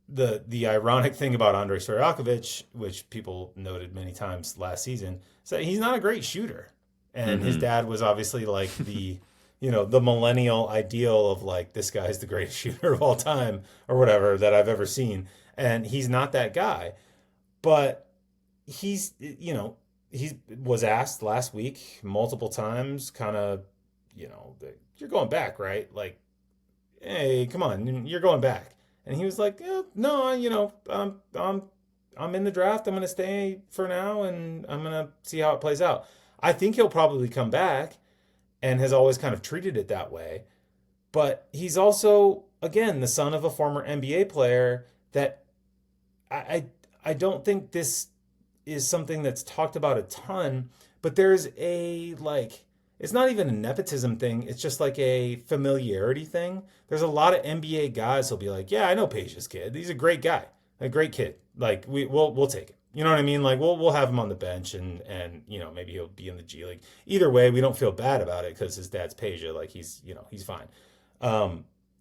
the ironic thing about Andrej Stojakovic, which people noted many times last season, is that he's not a great shooter. And his dad was obviously like the, the millennial ideal of like, this guy's the greatest shooter of all time or whatever that I've ever seen. And he's not that guy. But he was asked last week multiple times, kind of, you're going back, right? Like, hey, come on, you're going back. And he was like, yeah, no, I'm in the draft. I'm going to stay for now, and I'm going to see how it plays out. I think he'll probably come back, and has always kind of treated it that way. But he's also, again, the son of a former NBA player that I don't think this is something that's talked about a ton, but there's it's not even a nepotism thing. It's just like a familiarity thing. There's a lot of NBA guys who'll be like, yeah, I know Peja's kid. He's a great guy, a great kid. Like we'll take him. You know what I mean? Like we'll have him on the bench and maybe he'll be in the G League. Either way, we don't feel bad about it because his dad's Peja. Like he's fine.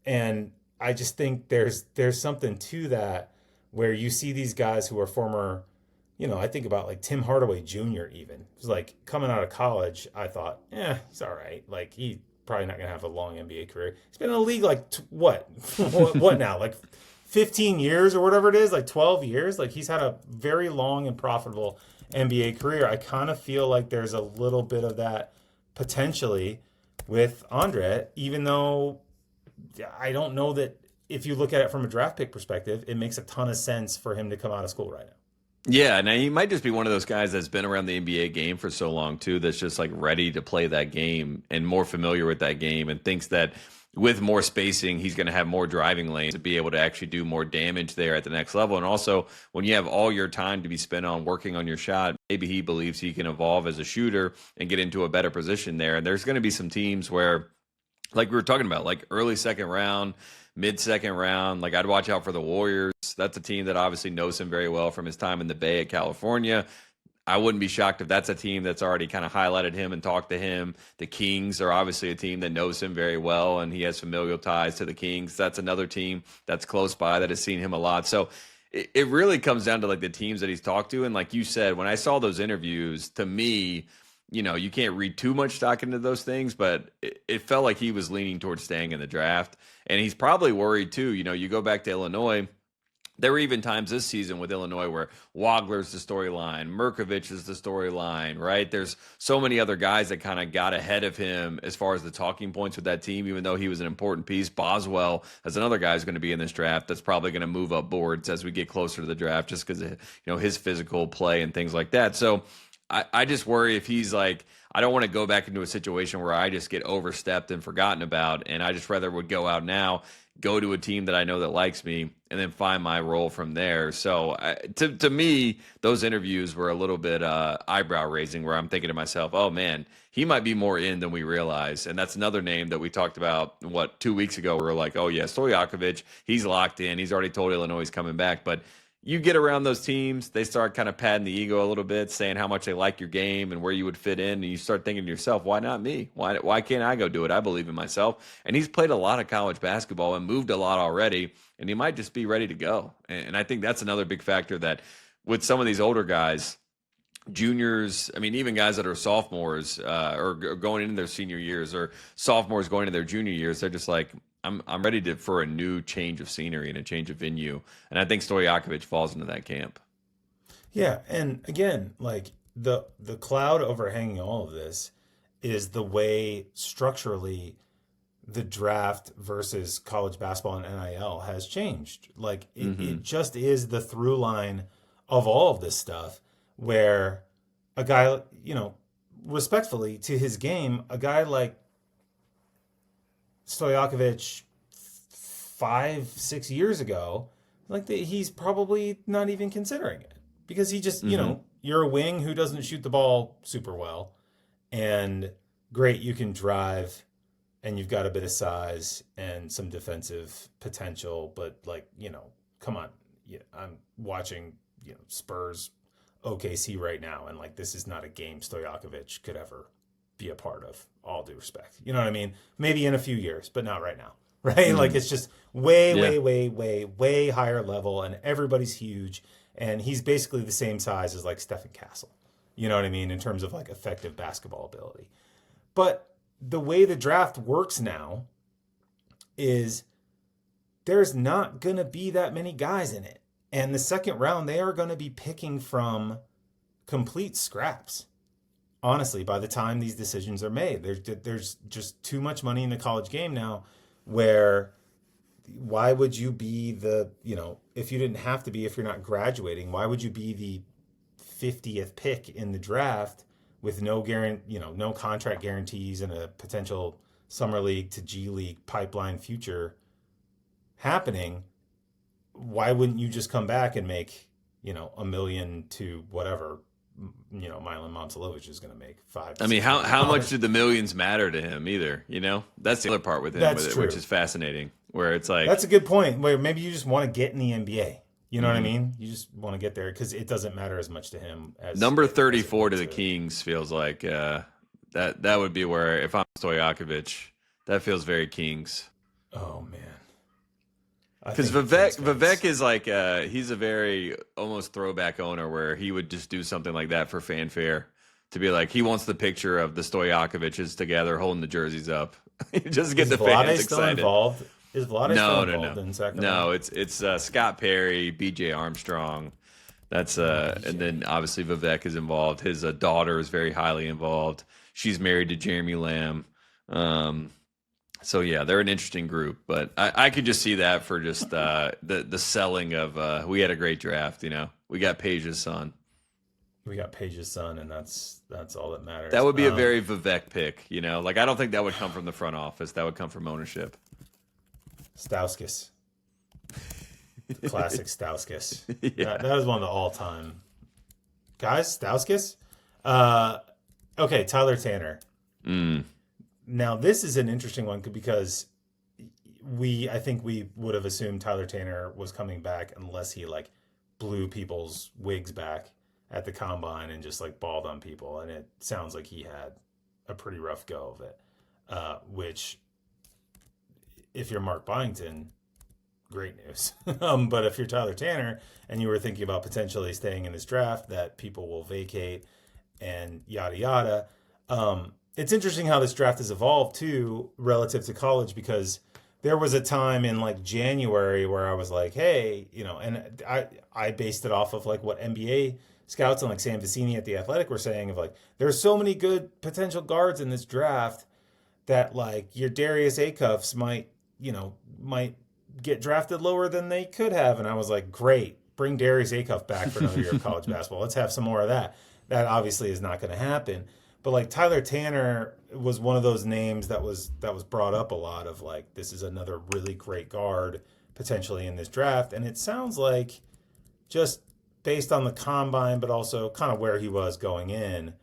And I just think there's something to that where you see these guys who are former. I think about like Tim Hardaway Jr. even. It was like coming out of college, I thought, he's all right. Like he's probably not going to have a long NBA career. He's been in the league like what now? Like 15 years or whatever it is, like 12 years. Like he's had a very long and profitable NBA career. I kind of feel like there's a little bit of that potentially with Andre, even though I don't know that if you look at it from a draft pick perspective, it makes a ton of sense for him to come out of school right now. Yeah, now he might just be one of those guys that's been around the NBA game for so long too, that's just like ready to play that game and more familiar with that game, and thinks that with more spacing, he's going to have more driving lanes to be able to actually do more damage there at the next level. And also, when you have all your time to be spent on working on your shot, maybe he believes he can evolve as a shooter and get into a better position there. And there's going to be some teams where, like we were talking about, like early second round, mid-second round, like I'd watch out for the Warriors. That's a team that obviously knows him very well from his time in the Bay at California. I wouldn't be shocked if that's a team that's already kind of highlighted him and talked to him. The Kings are obviously a team that knows him very well, and he has familial ties to the Kings. That's another team that's close by that has seen him a lot. So it really comes down to like the teams that he's talked to. And like you said, when I saw those interviews, to me, you can't read too much stock into those things, but it felt like he was leaning towards staying in the draft. And he's probably worried too. You go back to Illinois. There were even times this season with Illinois where Wagler's the storyline, Merkovich is the storyline, right? There's so many other guys that kind of got ahead of him as far as the talking points with that team, even though he was an important piece. Boswell as another guy who's going to be in this draft that's probably going to move up boards as we get closer to the draft just because of his physical play and things like that. So I just worry if he's like, I don't want to go back into a situation where I just get overstepped and forgotten about, and I just rather would go out now, go to a team that I know that likes me, and then find my role from there. So to me, those interviews were a little bit eyebrow raising, where I'm thinking to myself, oh man, he might be more in than we realize. And that's another name that we talked about, 2 weeks ago. We were like, oh yeah, Stojakovic, he's locked in. He's already told Illinois he's coming back. But you get around those teams, they start kind of patting the ego a little bit, saying how much they like your game and where you would fit in. And you start thinking to yourself, why not me? Why can't I go do it? I believe in myself. And he's played a lot of college basketball and moved a lot already, and he might just be ready to go. And I think that's another big factor, that with some of these older guys, juniors, I mean, even guys that are sophomores or going into their senior years, or sophomores going into their junior years, they're just like, I'm ready for a new change of scenery and a change of venue. And I think Stojakovic falls into that camp. Yeah. And again, like the cloud overhanging all of this is the way structurally the draft versus college basketball and NIL has changed. Like it just is the through line of all of this stuff, where a guy, respectfully to his game, a guy like Stojakovic 5-6 years ago, he's probably not even considering it because he just, you're a wing who doesn't shoot the ball super well, and great, you can drive, and you've got a bit of size and some defensive potential, but come on, I'm watching, Spurs OKC right now, and this is not a game Stojakovic could ever be a part of. All due respect, you know what I mean? Maybe in a few years, but not right now, right? It's just way higher level, and everybody's huge, and he's basically the same size as Stephen Castle. You know what I mean in terms of effective basketball ability. But the way the draft works now is there's not going to be that many guys in it. And the second round, they are going to be picking from complete scraps. Honestly, by the time these decisions are made, there's just too much money in the college game now where why would you be if you didn't have to be, if you're not graduating, why would you be the 50th pick in the draft with no contract guarantees and a potential summer league to G League pipeline future happening? Why wouldn't you just come back and make, $1 million to whatever, Milan Momcilovic is going to make $5. I mean, how much did the millions matter to him either? That's the other part with him, which is fascinating, where it's that's a good point. Where maybe you just want to get in the NBA. You know what I mean? You just want to get there because it doesn't matter as much to him as number 34 to the Kings feels like that would be where if I'm Stojakovic, that feels very Kings. Oh man. Because Vivek is he's a very almost throwback owner where he would just do something like that for fanfare to be he wants the picture of the Stojakovic's together holding the jerseys up just to get the fans excited. Involved? Is Vlade still involved in Sacramento? No, it's Scott Perry, BJ Armstrong. That's and then obviously Vivek is involved. His daughter is very highly involved. She's married to Jeremy Lamb. So yeah, they're an interesting group, but I could just see that for just the selling of we had a great draft, we got Page's son. We got Page's son, and that's all that matters. That would be a very Vivek pick, I don't think that would come from the front office. That would come from ownership. Stauskas. Classic Stauskas. Yeah. That is one of the all-time guys. Stauskas. Okay, Tyler Tanner. Now, this is an interesting one because I think we would have assumed Tyler Tanner was coming back unless he blew people's wigs back at the combine and just balled on people. And it sounds like he had a pretty rough go of it, which if you're Mark Byington, great news. But if you're Tyler Tanner and you were thinking about potentially staying in this draft that people will vacate and yada, yada, it's interesting how this draft has evolved too relative to college because there was a time in January where I was hey, and I based it off of what NBA scouts and Sam Vecini at The Athletic were saying of there's so many good potential guards in this draft that your Darius Acuffs might get drafted lower than they could have. And I was great, bring Darius Acuff back for another year of college basketball. Let's have some more of that. That obviously is not going to happen. But Tyler Tanner was one of those names that was brought up a lot of this is another really great guard potentially in this draft. And it sounds just based on the combine, but also kind of where he was going in,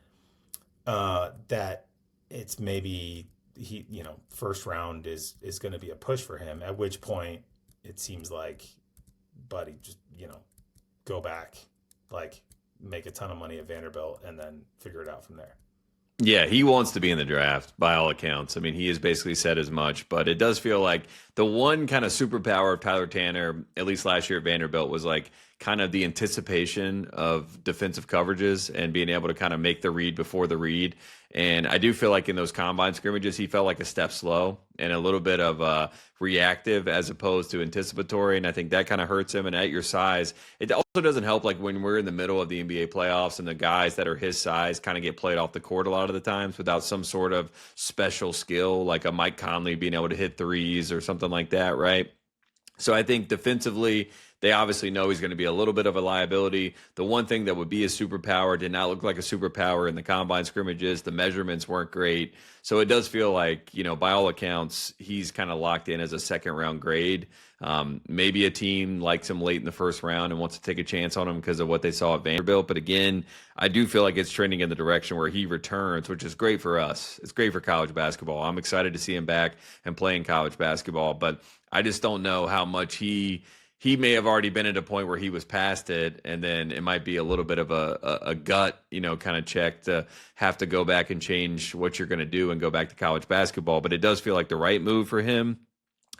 that it's maybe he, first round is going to be a push for him, at which point it seems buddy, just, go back, make a ton of money at Vanderbilt and then figure it out from there. Yeah, he wants to be in the draft by all accounts. I mean, he has basically said as much, but it does feel like the one kind of superpower of Tyler Tanner, at least last year at Vanderbilt, was kind of the anticipation of defensive coverages and being able to kind of make the read before the read. And I do feel in those combine scrimmages, he felt a step slow and a little bit of reactive as opposed to anticipatory. And I think that kind of hurts him. And at your size, it also doesn't help when we're in the middle of the NBA playoffs and the guys that are his size kind of get played off the court a lot of the times without some sort of special skill, like a Mike Conley being able to hit threes or something like that, right? So I think defensively, they obviously know he's going to be a little bit of a liability. The one thing that would be a superpower did not look like a superpower in the combine scrimmages. The measurements weren't great. So it does feel like, by all accounts, he's kind of locked in as a second round grade. Maybe a team likes him late in the first round and wants to take a chance on him because of what they saw at Vanderbilt. But again, I do feel like it's trending in the direction where he returns, which is great for us. It's great for college basketball. I'm excited to see him back and playing college basketball, but I just don't know how much he may have already been at a point where he was past it, and then it might be a little bit of a gut, kind of check to have to go back and change what you're going to do and go back to college basketball. But it does feel like the right move for him.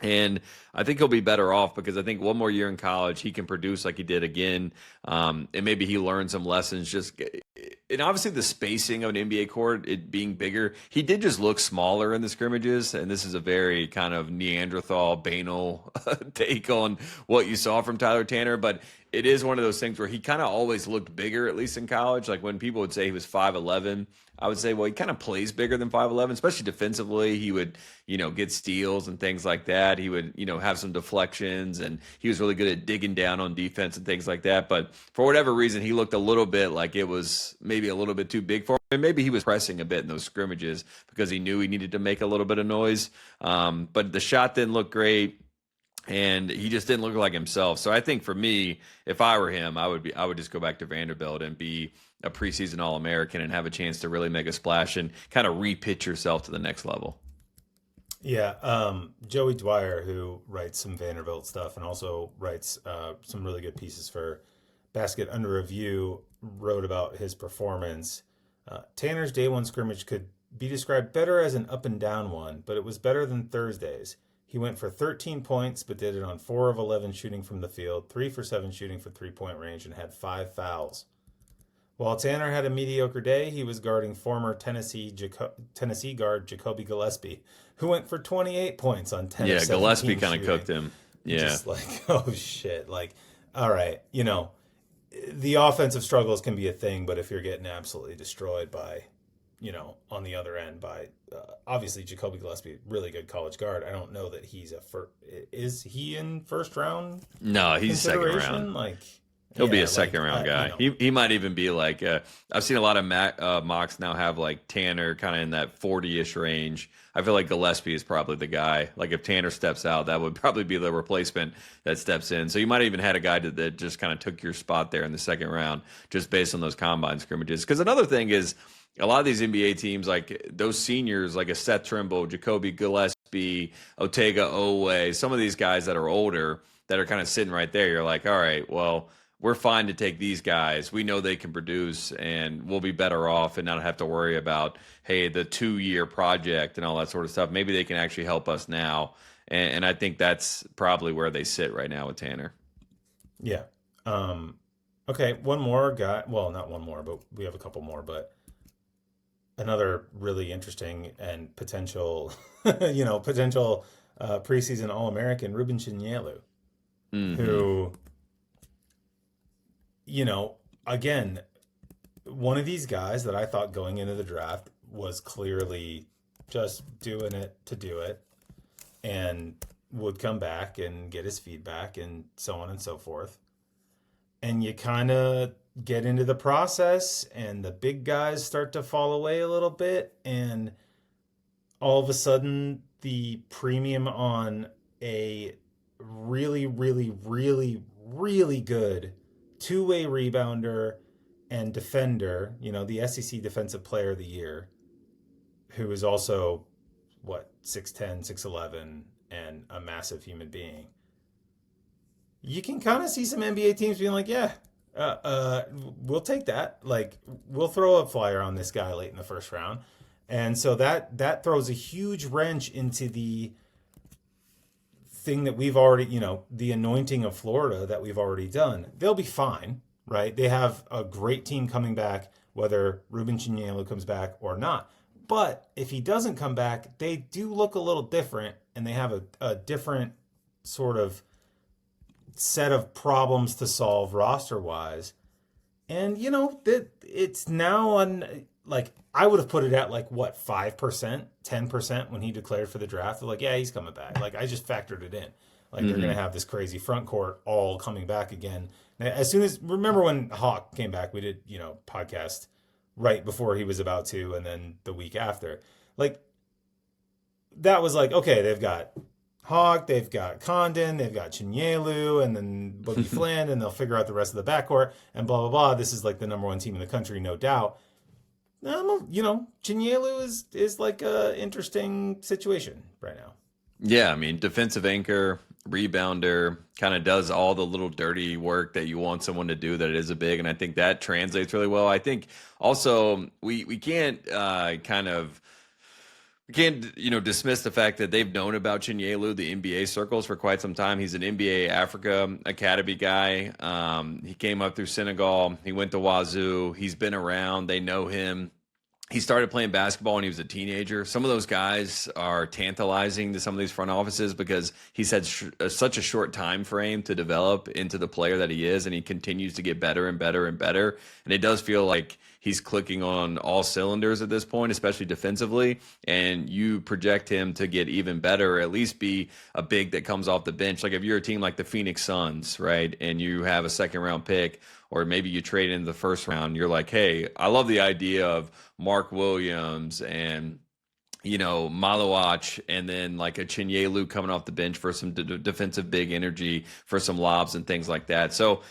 And I think he'll be better off because I think one more year in college, he can produce like he did again. And maybe he learned some lessons. And obviously the spacing of an NBA court, it being bigger, he did just look smaller in the scrimmages. And this is a very kind of Neanderthal, banal take on what you saw from Tyler Tanner. But it is one of those things where he kind of always looked bigger, at least in college. Like when people would say he was 5'11", I would say, well, he kind of plays bigger than 5'11", especially defensively. He would, get steals and things like that. He would, have some deflections, and he was really good at digging down on defense and things like that. But for whatever reason, he looked a little bit like it was maybe a little bit too big for him. And maybe he was pressing a bit in those scrimmages because he knew he needed to make a little bit of noise. But the shot didn't look great, and he just didn't look like himself. So I think for me, if I were him, I would just go back to Vanderbilt and be a preseason All-American and have a chance to really make a splash and kind of re-pitch yourself to the next level. Yeah, Joey Dwyer, who writes some Vanderbilt stuff and also writes some really good pieces for Basket Under Review, wrote about his performance. Tanner's day one scrimmage could be described better as an up and down one, but it was better than Thursday's. He went for 13 points, but did it on 4 of 11 shooting from the field, 3 for 7 shooting for three-point range, and had 5 fouls. While Tanner had a mediocre day, he was guarding former Tennessee guard Jacoby Gillespie, who went for 28 points on 10 of 17 Yeah, Gillespie kind shooting. of cooked him. Yeah. Just like, oh shit. Like, all right, the offensive struggles can be a thing, but if you're getting absolutely destroyed by, on the other end by, obviously Jacoby Gillespie, really good college guard. I don't know that he's is he in first round? No, he's second round. Like, he'll be a second round guy. He might even be like, I've seen a lot of mocks now have like Tanner kind of in that 40-ish range. I feel like Gillespie is probably the guy. Like if Tanner steps out, that would probably be the replacement that steps in. So you might have even had a guy that just kind of took your spot there in the second round just based on those combine scrimmages. Because another thing is a lot of these NBA teams, like those seniors, like a Seth Trimble, Jacoby Gillespie, Otega Owe, some of these guys that are older that are kind of sitting right there, you're like, all right, well, we're fine to take these guys. We know they can produce, and we'll be better off and not have to worry about, hey, the 2-year project and all that sort of stuff. Maybe they can actually help us now. And I think that's probably where they sit right now with Tanner. Yeah. Okay, one more guy. Well, not one more, but we have a couple more. But another really interesting and potential, preseason All-American, Rueben Chinyelu, who... again, one of these guys that I thought going into the draft was clearly just doing it to do it and would come back and get his feedback and so on and so forth. And you kind of get into the process and the big guys start to fall away a little bit. And all of a sudden, the premium on a really, really, really, really good two-way rebounder and defender, the SEC Defensive Player of the Year, who is also, 6'10", 6'11", and a massive human being. You can kind of see some NBA teams being like, yeah, we'll take that. Like, we'll throw a flyer on this guy late in the first round. And so that throws a huge wrench into the thing that we've already, the anointing of Florida that we've already done. They'll be fine, right? They have a great team coming back, whether Rueben Chinyelu comes back or not. But if he doesn't come back, they do look a little different, and they have a different sort of set of problems to solve roster-wise. And, it's now on, like, I would have put it at 5%, 10% when he declared for the draft. They're like, yeah, he's coming back. Like, I just factored it in. Like they're going to have this crazy front court all coming back again. Now, as soon as, remember when Hawk came back, we did, podcast right before he was about to, and then the week after. Like, that was like, okay, they've got Hawk, they've got Condon, they've got Chinyelu, and then Boogie Flynn, and they'll figure out the rest of the backcourt, and blah, blah, blah. This is like the number one team in the country, no doubt. Chinyelu is like a interesting situation right now. Yeah, I mean, defensive anchor, rebounder, kind of does all the little dirty work that you want someone to do that it is a big, and I think that translates really well. I think also we can't dismiss the fact that they've known about Chinyelu, the NBA circles, for quite some time. He's an NBA Africa Academy guy. He came up through Senegal. He went to Wazoo. He's been around. They know him. He started playing basketball when he was a teenager. Some of those guys are tantalizing to some of these front offices because he's had such a short time frame to develop into the player that he is, and he continues to get better and better and better. And it does feel like he's clicking on all cylinders at this point, especially defensively. And you project him to get even better, or at least be a big that comes off the bench. Like if you're a team like the Phoenix Suns, right, and you have a second-round pick, or maybe you trade into the first round, you're like, hey, I love the idea of Mark Williams and, Malawach, and then like a Chinyelu coming off the bench for some defensive big energy, for some lobs and things like that. So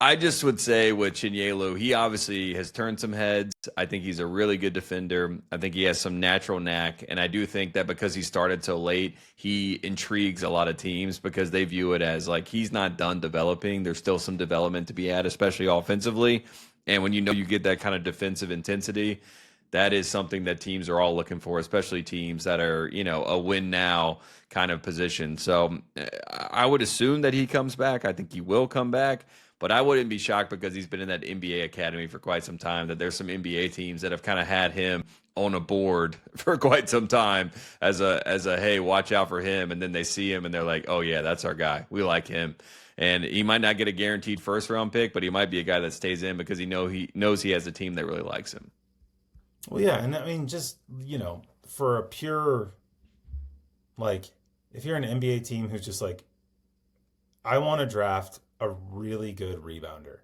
I just would say with Chinyelu, he obviously has turned some heads. I think he's a really good defender. I think he has some natural knack. And I do think that because he started so late, he intrigues a lot of teams because they view it as like he's not done developing. There's still some development to be had, especially offensively. And when you get that kind of defensive intensity, that is something that teams are all looking for, especially teams that are, a win now kind of position. So I would assume that he comes back. I think he will come back. But I wouldn't be shocked because he's been in that NBA academy for quite some time, that there's some NBA teams that have kind of had him on a board for quite some time as a hey, watch out for him. And then they see him and they're like, oh, yeah, that's our guy. We like him. And he might not get a guaranteed first-round pick, but he might be a guy that stays in because he knows he has a team that really likes him. Well, yeah, and I mean, just, for a pure, like, if you're an NBA team who's just like, I want to draft a really good rebounder.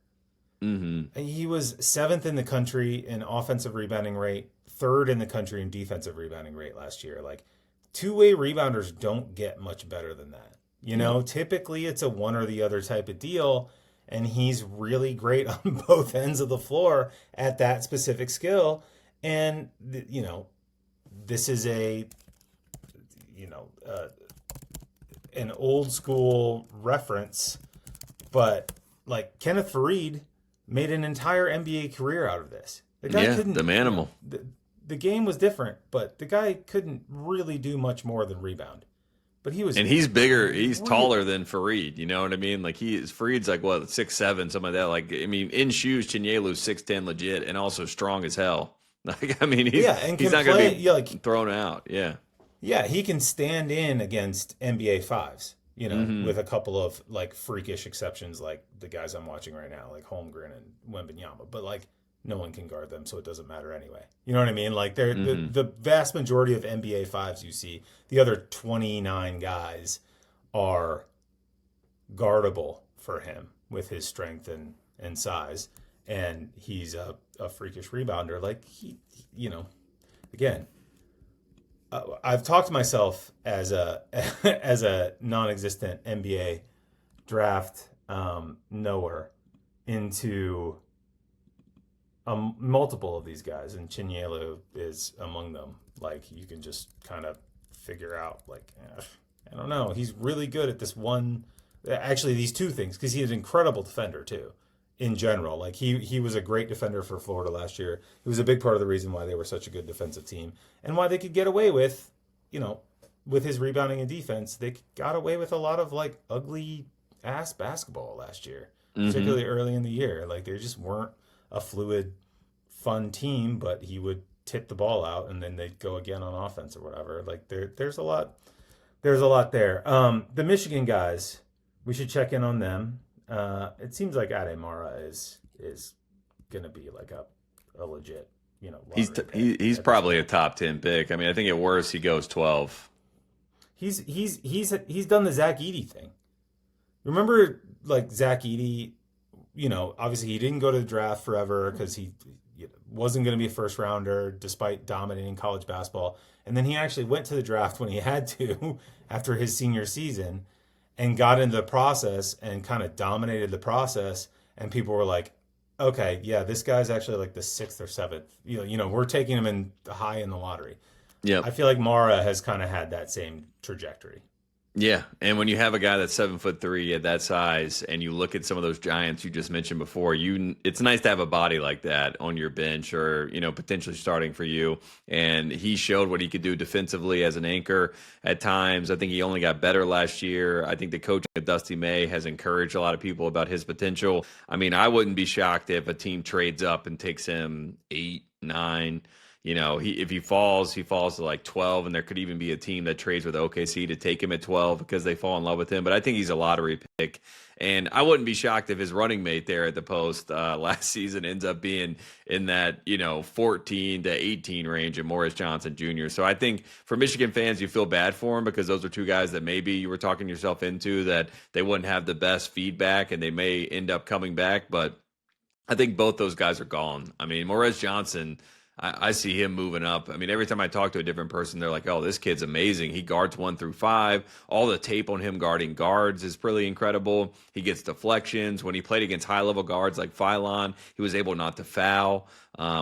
Mm-hmm. He was 7th in the country in offensive rebounding rate, 3rd in the country in defensive rebounding rate last year. Like, two-way rebounders don't get much better than that. Typically it's a one or the other type of deal, and he's really great on both ends of the floor at that specific skill. And, this is an old school reference, but like Kenneth Faried made an entire NBA career out of this. The guy couldn't. The manimal. The game was different, but the guy couldn't really do much more than rebound. But he was, and he's bigger. He's taller than Faried. You know what I mean? Like Faried's like 6'7", something like that. Like I mean, in shoes, Chinyelu's 6'10", legit, and also strong as hell. Like I mean, he's not going to be thrown out. Yeah. Yeah, he can stand in against NBA fives. With a couple of like freakish exceptions, like the guys I'm watching right now, like Holmgren and Wembanyama. But like no one can guard them, so it doesn't matter anyway. You know what I mean? Like they're the vast majority of NBA fives you see, the other 29 guys are guardable for him with his strength and size, and he's a freakish rebounder. Like he again. I've talked myself as a non-existent NBA draft knower into multiple of these guys, and Chinyelu is among them. Like you can just kind of figure out, like I don't know, he's really good at this one. Actually, these two things, because he's an incredible defender too. In general, like he was a great defender for Florida last year. He was a big part of the reason why they were such a good defensive team and why they could get away with, with his rebounding and defense. They got away with a lot of like ugly ass basketball last year, particularly early in the year. Like they just weren't a fluid, fun team, but he would tip the ball out and then they'd go again on offense or whatever. Like there's a lot there. The Michigan guys, we should check in on them. It seems like Ademara is going to be like a legit, he's probably a top 10 pick. I mean, I think at worst he goes 12. he's done the Zach Edey thing. Remember, like, Zach Edey, obviously he didn't go to the draft forever because he wasn't going to be a first rounder despite dominating college basketball. And then he actually went to the draft when he had to after his senior season and got into the process and kind of dominated the process. And people were like, okay, yeah, this guy's actually like the 6th or 7th. We're taking him in high in the lottery. Yeah, I feel like Mara has kind of had that same trajectory. Yeah, and when you have a guy that's 7'3" at that size, and you look at some of those giants you just mentioned before, it's nice to have a body like that on your bench, or potentially starting for you. And he showed what he could do defensively as an anchor at times. I think he only got better last year. I think the coaching of Dusty May has encouraged a lot of people about his potential. I mean, I wouldn't be shocked if a team trades up and takes him 8, 9. If he falls to like 12, and there could even be a team that trades with OKC to take him at 12 because they fall in love with him. But I think he's a lottery pick. And I wouldn't be shocked if his running mate there at the post last season ends up being in that, 14 to 18 range in Morris Johnson Jr. So I think for Michigan fans, you feel bad for him because those are two guys that maybe you were talking yourself into that they wouldn't have the best feedback and they may end up coming back. But I think both those guys are gone. I mean, Morris Johnson, I see him moving up. I mean, every time I talk to a different person, they're like, oh, this kid's amazing. He guards 1 through 5. All the tape on him guarding guards is pretty incredible. He gets deflections. When he played against high-level guards like Phylon, he was able not to foul,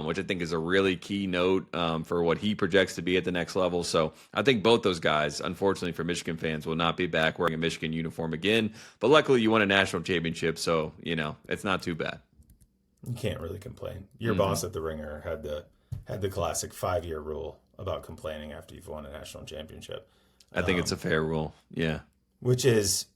which I think is a really key note for what he projects to be at the next level. So I think both those guys, unfortunately for Michigan fans, will not be back wearing a Michigan uniform again. But luckily, you won a national championship, so, it's not too bad. You can't really complain. Your boss at the Ringer had the classic 5-year rule about complaining after you've won a national championship. I think it's a fair rule. Yeah. Which is,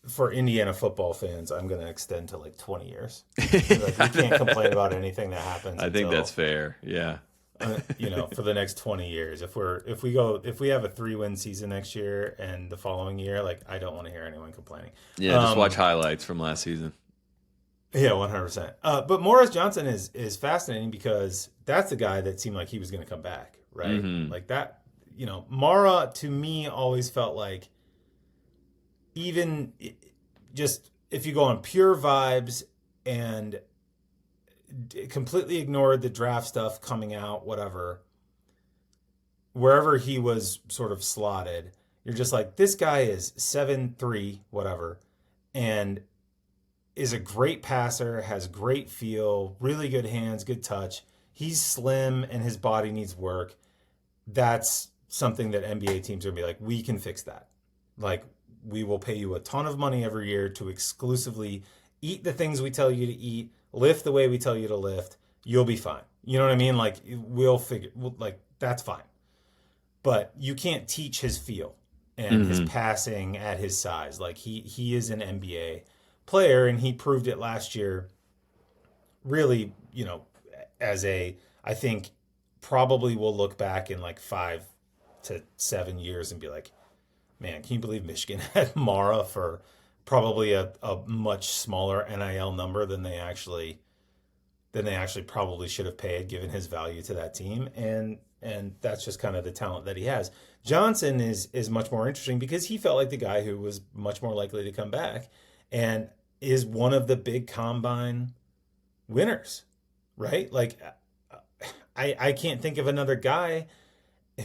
for Indiana football fans, I'm going to extend to like 20 years. We can't complain about anything that happens. I think that's fair. Yeah. For the next 20 years. If we have a 3-win season next year and the following year, like, I don't want to hear anyone complaining. Yeah. Just watch highlights from last season. Yeah, 100%. But Morris Johnson is fascinating because that's the guy that seemed like he was going to come back, right? Mm-hmm. Like that, Mara to me always felt like, even just if you go on pure vibes and completely ignored the draft stuff coming out, whatever, wherever he was sort of slotted, you're just like, this guy is 7'3", whatever, and is a great passer, has great feel, really good hands, good touch. He's slim and his body needs work. That's something that NBA teams are going to be like, we can fix that. Like, we will pay you a ton of money every year to exclusively eat the things we tell you to eat, lift the way we tell you to lift. You'll be fine. You know what I mean? Like, that's fine. But you can't teach his feel and his passing at his size. Like, he is an NBA player, and he proved it last year really, I think probably we'll look back in like 5 to 7 years and be like, man, can you believe Michigan had Mara for probably a much smaller NIL number than they actually probably should have paid given his value to that team. And that's just kind of the talent that he has. Johnson is much more interesting because he felt like the guy who was much more likely to come back and is one of the big combine winners, right? Like, I can't think of another guy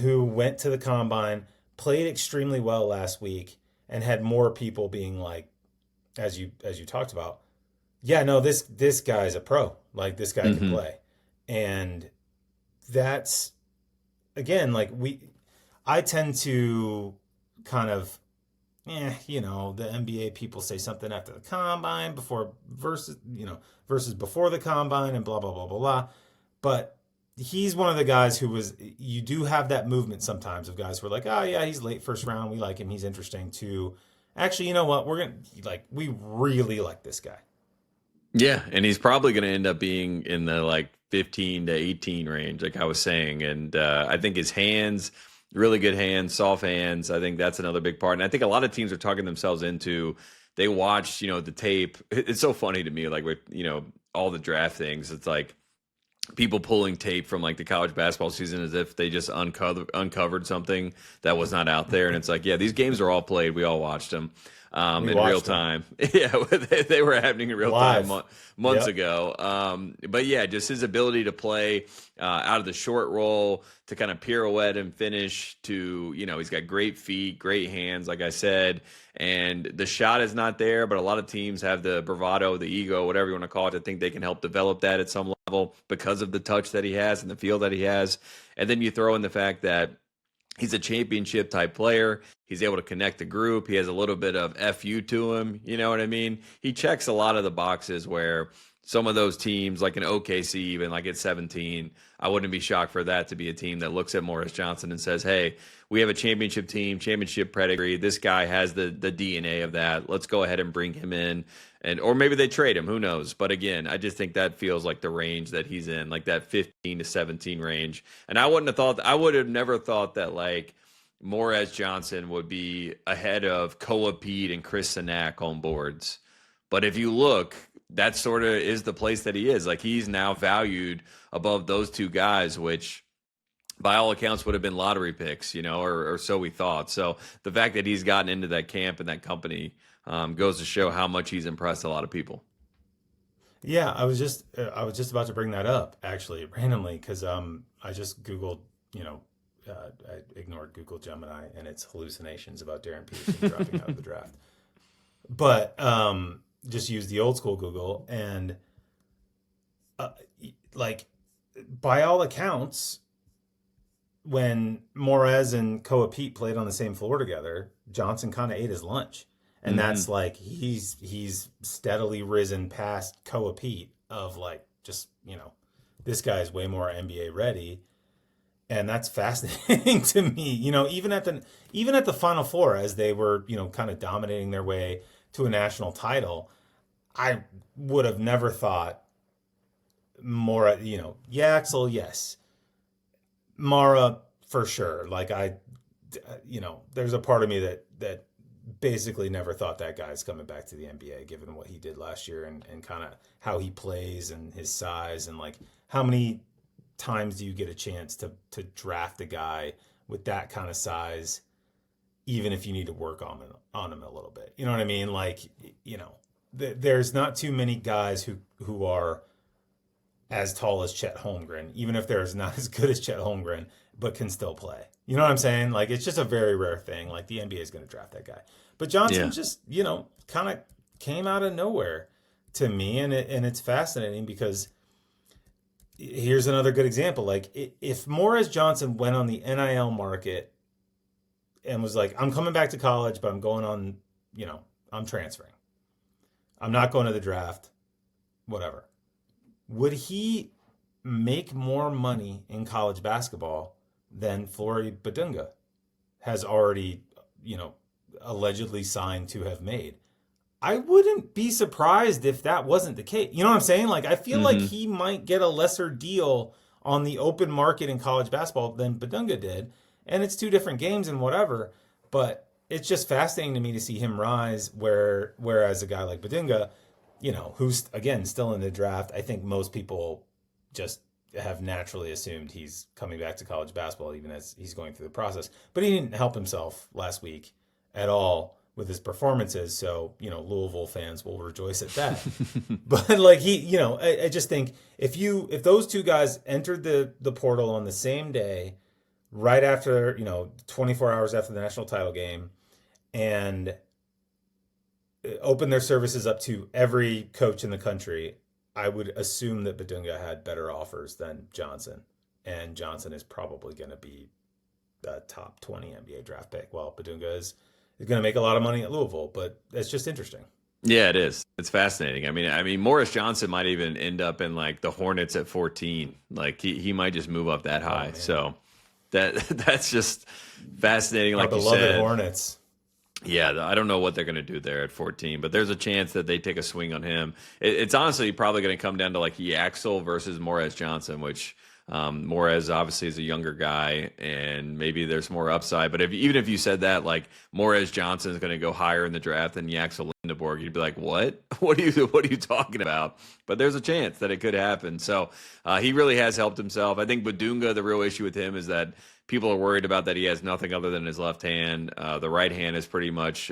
who went to the combine, played extremely well last week, and had more people being like, as you talked about, yeah, no, this guy's a pro. Like, this guy can play. And that's, again, like, I tend to kind of, the NBA people say something after the combine versus before the combine and blah, blah, blah, blah, blah. But he's one of the guys you do have that movement sometimes of guys who are like, oh yeah, he's late first round. We like him. He's interesting too. Actually, you know what? We really like this guy. Yeah. And he's probably going to end up being in the like 15 to 18 range, like I was saying. And I think his hands, really good hands, soft hands. I think that's another big part. And I think a lot of teams are talking themselves into, they watch, the tape. It's so funny to me, like with, all the draft things. It's like, people pulling tape from like the college basketball season as if they just uncovered something that was not out there. And it's like, yeah, these games are all played. We all watched them in real time. Yeah, they were happening in real time months ago. But yeah, just his ability to play out of the short roll, to kind of pirouette and finish, to, he's got great feet, great hands, like I said. And the shot is not there, but a lot of teams have the bravado, the ego, whatever you want to call it. I think they can help develop that at some level because of the touch that he has and the feel that he has. And then you throw in the fact that he's a championship type player. He's able to connect the group. He has a little bit of FU to him. You know what I mean? He checks a lot of the boxes where some of those teams, like an OKC, even like at 17, I wouldn't be shocked for that to be a team that looks at Morris Johnson and says, hey, we have a championship team, championship pedigree. This guy has the DNA of that. Let's go ahead and bring him in. Or maybe they trade him. Who knows? But again, I just think that feels like the range that he's in, like that 15 to 17 range. And I would have never thought that like Morris Johnson would be ahead of Koa Peat and Chris Sinak on boards. But if you look, that sort of is the place that he is. Like, he's now valued above those two guys, which by all accounts would have been lottery picks, or so we thought. So the fact that he's gotten into that camp and that company goes to show how much he's impressed a lot of people. Yeah, I was just about to bring that up actually randomly because I just Googled, I ignored Google Gemini and its hallucinations about Darren Peterson dropping out of the draft, but just used the old school Google, and like by all accounts, when Morez and Koa Peat played on the same floor together, Johnson kind of ate his lunch. And that's like, he's steadily risen past Koa Peat of like, just, this guy's way more NBA ready. And that's fascinating to me, even at the Final Four, as they were, kind of dominating their way to a national title, I would have never thought Mora, Yaxel, yes. Mara, for sure. Like there's a part of me that basically never thought that guy's coming back to the NBA, given what he did last year and kind of how he plays and his size, and like how many times do you get a chance to draft a guy with that kind of size, even if you need to work on him a little bit. You know what I mean? Like, there's not too many guys who are as tall as Chet Holmgren, even if they're not as good as Chet Holmgren, but can still play. You know what I'm saying? Like, it's just a very rare thing. Like, the NBA is going to draft that guy. But Johnson just, kind of came out of nowhere to me. And it's fascinating because here's another good example. Like, if Morris Johnson went on the NIL market and was like, I'm coming back to college, but I'm going on, I'm transferring. I'm not going to the draft, whatever. Would he make more money in college basketball than Flory Badunga has already, allegedly signed to have made? I wouldn't be surprised if that wasn't the case. You know what I'm saying? Like, I feel like he might get a lesser deal on the open market in college basketball than Badunga did. And it's two different games and whatever, but it's just fascinating to me to see him rise, whereas a guy like Badunga, who's, again, still in the draft, I think most people just have naturally assumed he's coming back to college basketball, even as he's going through the process. But he didn't help himself last week at all with his performances. So, Louisville fans will rejoice at that. But like I just think if those two guys entered the portal on the same day, right after, 24 hours after the national title game, and open their services up to every coach in the country, I would assume that Badunga had better offers than Johnson. And Johnson is probably going to be the top 20 NBA draft pick. Well, Badunga is going to make a lot of money at Louisville, but it's just interesting. Yeah, it is. It's fascinating. I mean, Morris Johnson might even end up in like the Hornets at 14. Like he might just move up that high. So that's just fascinating. Like our you beloved said, Hornets. Yeah, I don't know what they're going to do there at 14, but there's a chance that they take a swing on him. It's honestly probably going to come down to like Yaxel versus Morris Johnson, which Morez obviously is a younger guy, and maybe there's more upside. But even if you said that, like Morez Johnson is going to go higher in the draft than Yaxel Lindeborg, you'd be like, what? What are you talking about? But there's a chance that it could happen. So he really has helped himself. I think Budunga, the real issue with him is that people are worried about that he has nothing other than his left hand. The right hand is pretty much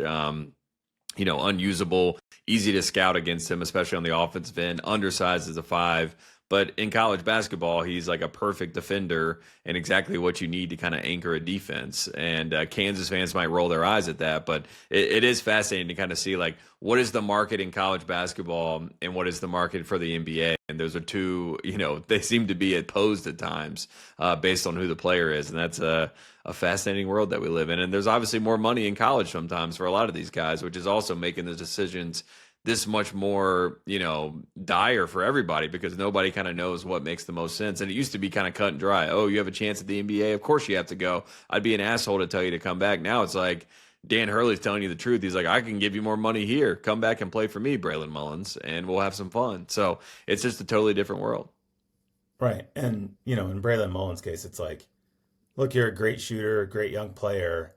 unusable, easy to scout against him, especially on the offensive end, undersized as a 5. But in college basketball, he's like a perfect defender and exactly what you need to kind of anchor a defense. And Kansas fans might roll their eyes at that, but it is fascinating to kind of see like what is the market in college basketball and what is the market for the NBA. And those are two, they seem to be opposed at times based on who the player is. And that's a fascinating world that we live in. And there's obviously more money in college sometimes for a lot of these guys, which is also making the decisions this much more, dire for everybody because nobody kind of knows what makes the most sense. And it used to be kind of cut and dry. Oh, you have a chance at the NBA? Of course you have to go. I'd be an asshole to tell you to come back. Now it's like Dan Hurley's telling you the truth. He's like, I can give you more money here. Come back and play for me, Braylon Mullins, and we'll have some fun. So it's just a totally different world. Right. And, in Braylon Mullins' case, it's like, look, you're a great shooter, a great young player.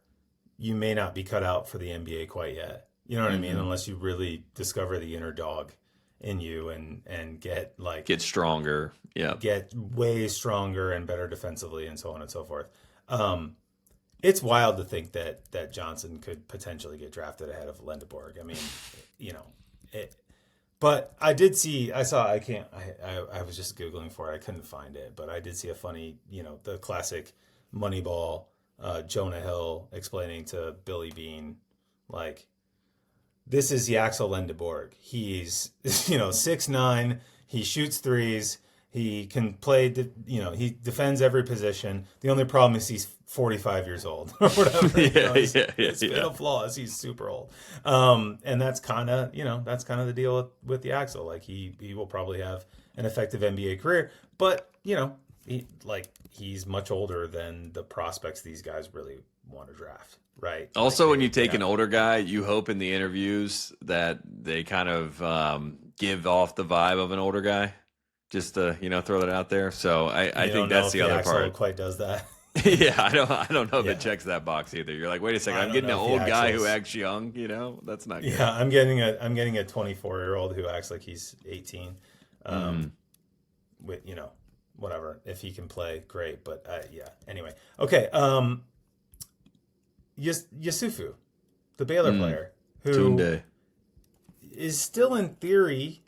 You may not be cut out for the NBA quite yet. You know what I mean? Unless you really discover the inner dog in you and get stronger. Yeah. Get way stronger and better defensively and so on and so forth. It's wild to think that Johnson could potentially get drafted ahead of Lindeborg. I mean, but I was just Googling for it. I couldn't find it, but I did see a funny, the classic Moneyball, Jonah Hill explaining to Billy Beane, like, this is Yaxel Lindeborg. He's, 6'9". He shoots threes. He can play, he defends every position. The only problem is he's 45 years old or whatever. His fatal flaw is he's super old. And that's kind of, the deal with Yaxel. Like he will probably have an effective NBA career, but, he's much older than the prospects these guys really want to draft. Right. Also, when you take an older guy, you hope in the interviews that they kind of give off the vibe of an older guy, just to throw that out there. So I think that's the other part. Quite does that. Yeah, I don't know if it checks that box either. You're like, wait a second, I'm getting an old guy who acts young. That's not good. Yeah, I'm getting a 24-year-old who acts like he's 18. With whatever, if he can play, great. But anyway, okay. Yessoufou, the Baylor player, who Tounde is still in theory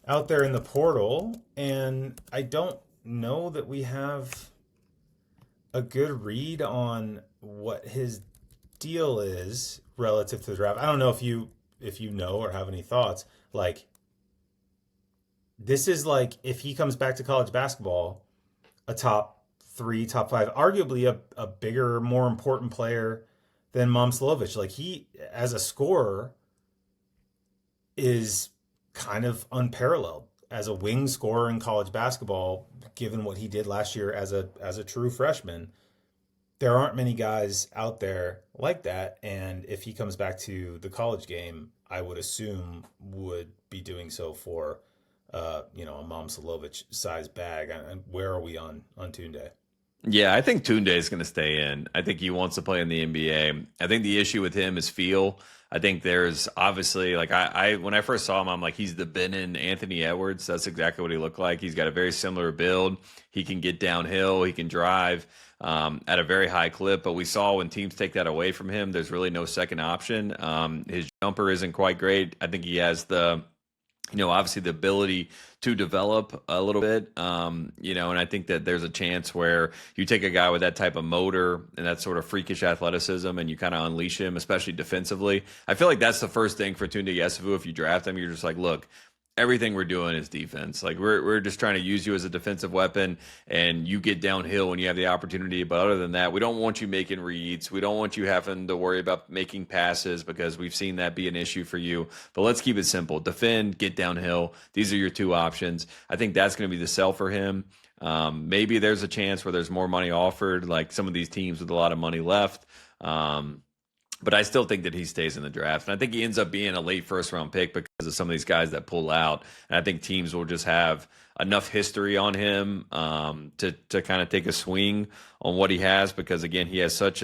out there in the portal, and I don't know that we have a good read on what his deal is relative to the draft. I don't know if you know or have any thoughts. Like, this is like if he comes back to college basketball, a top 3, top 5, arguably a bigger, more important player than Momcilovic. Like he, as a scorer, is kind of unparalleled as a wing scorer in college basketball, given what he did last year as a true freshman. There aren't many guys out there like that. And if he comes back to the college game, I would assume would be doing so for, a Momcilovic size bag. And where are we on Tounde? Yeah, I think Tounde is going to stay in. I think he wants to play in the NBA. I think the issue with him is feel. I think there's obviously, like, I when I first saw him, I'm like, he's the Brennan Anthony Edwards. That's exactly what he looked like. He's got a very similar build. He can get downhill. He can drive at a very high clip. But we saw when teams take that away from him, there's really no second option. His jumper isn't quite great. I think he has the, obviously the ability to develop a little bit, and I think that there's a chance where you take a guy with that type of motor and that sort of freakish athleticism and you kind of unleash him, especially defensively. I feel like that's the first thing for Tounde Yessoufou. If you draft him, you're just like, look, everything we're doing is defense. Like we're just trying to use you as a defensive weapon and you get downhill when you have the opportunity. But other than that, we don't want you making reads. We don't want you having to worry about making passes because we've seen that be an issue for you. But let's keep it simple. Defend, get downhill. These are your two options. I think that's going to be the sell for him. Maybe there's a chance where there's more money offered, like some of these teams with a lot of money left. But I still think that he stays in the draft. And I think he ends up being a late first round pick because of some of these guys that pull out. And I think teams will just have enough history on him to kind of take a swing on what he has, because again, he has such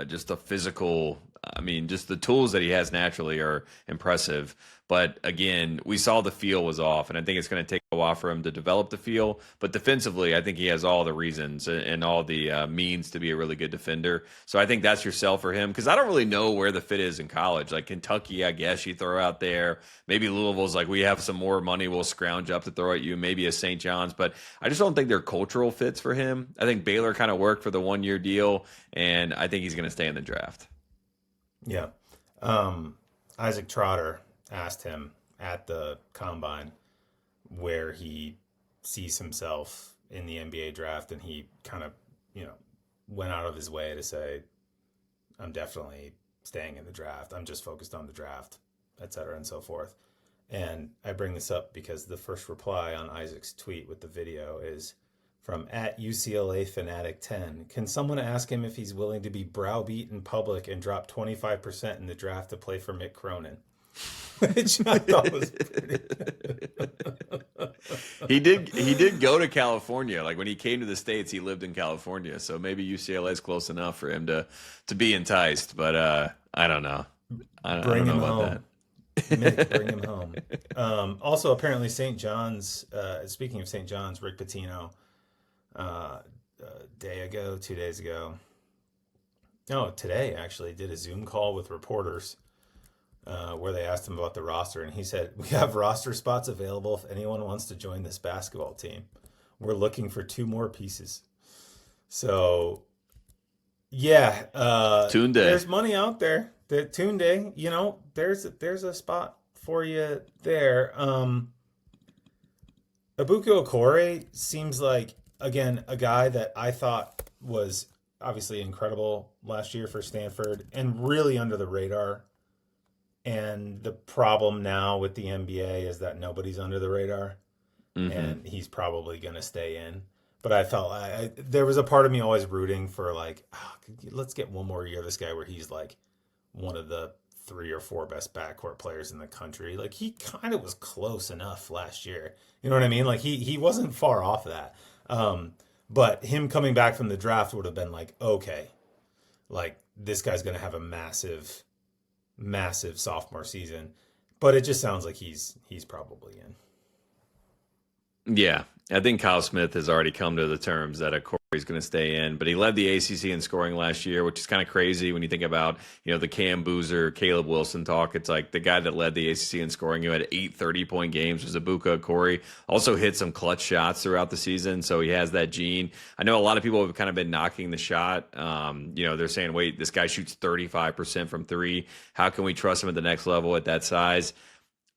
just a physical, I mean, just the tools that he has naturally are impressive. But again, we saw the feel was off, and I think it's going to take a while for him to develop the feel. But defensively, I think he has all the reasons and all the means to be a really good defender. So I think that's your sell for him, because I don't really know where the fit is in college. Like Kentucky, I guess you throw out there. Maybe Louisville's like, we have some more money, we'll scrounge up to throw at you. Maybe a St. John's, but I just don't think they're cultural fits for him. I think Baylor kind of worked for the 1-year deal, and I think he's going to stay in the draft. Yeah. Isaac Trotter asked him at the combine where he sees himself in the NBA draft, and he kind of, went out of his way to say, I'm definitely staying in the draft. I'm just focused on the draft, et cetera, and so forth. And I bring this up because the first reply on Isaac's tweet with the video is from @UCLA Fanatic 10. Can someone ask him if he's willing to be browbeat in public and drop 25% in the draft to play for Mick Cronin? Which I thought was pretty He did go to California. Like when he came to the States, he lived in California. So maybe UCLA is close enough for him to be enticed. But I don't know. I don't know about that. Mick, bring him home. Also, apparently St. John's, speaking of St. John's, Rick Pitino, 2 days ago. No, today actually did a Zoom call with reporters where they asked him about the roster, and he said, we have roster spots available if anyone wants to join this basketball team. We're looking for 2 more pieces. So, yeah, Tounde. There's money out there. The Tounde, there's a spot for you there. Ebuka Okorie seems like, again, a guy that I thought was obviously incredible last year for Stanford and really under the radar. And the problem now with the NBA is that nobody's under the radar, and he's probably going to stay in. But I felt there was a part of me always rooting for let's get one more year of this guy where he's like one of the 3 or 4 best backcourt players in the country. Like he kind of was close enough last year. You know what I mean? Like he wasn't far off that. But him coming back from the draft would have been like, okay, like this guy's going to have a massive sophomore season, but it just sounds like he's probably in. Yeah, I think Kyle Smith has already come to the terms that Okorie's going to stay in, but he led the ACC in scoring last year, which is kind of crazy when you think about, the Cam Boozer, Caleb Wilson talk. It's like the guy that led the ACC in scoring, who had 8 30-point games, was Ebuka Okorie. Also hit some clutch shots throughout the season, so he has that gene. I know a lot of people have kind of been knocking the shot. They're saying, wait, this guy shoots 35% from 3. How can we trust him at the next level at that size?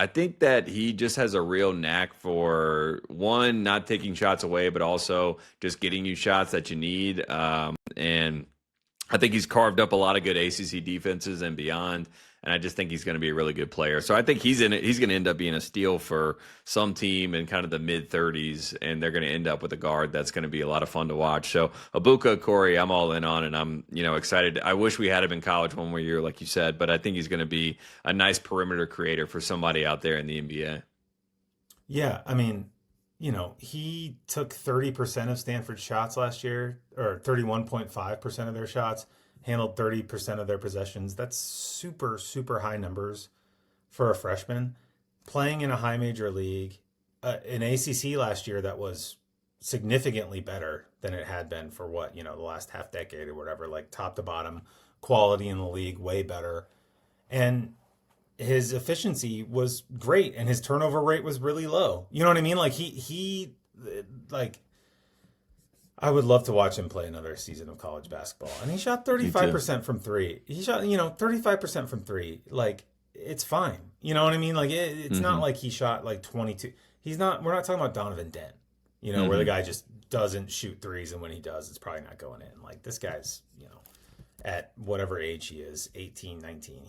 I think that he just has a real knack for, one, not taking shots away, but also just getting you shots that you need. And I think he's carved up a lot of good ACC defenses and beyond. And I just think he's going to be a really good player. So I think he's going to end up being a steal for some team in kind of the mid-30s, and they're going to end up with a guard that's going to be a lot of fun to watch. So Ebuka Okorie, I'm all in on, and I'm excited. I wish we had him in college one more year, like you said, but I think he's going to be a nice perimeter creator for somebody out there in the NBA. Yeah, I mean, he took 30% of Stanford's shots last year, or 31.5% of their shots. Handled 30% of their possessions. That's super, super high numbers for a freshman. Playing in a high major league, an ACC last year that was significantly better than it had been for the last half decade or whatever, like top to bottom, quality in the league, way better. And his efficiency was great, and his turnover rate was really low. You know what I mean? Like he I would love to watch him play another season of college basketball. And he shot 35% from 3. He shot, 35% from 3. Like, it's fine. You know what I mean? Like, it's not like he shot like 22. We're not talking about Donovan Dent, where the guy just doesn't shoot threes, and when he does, it's probably not going in. Like, this guy's, at whatever age he is, 18, 19,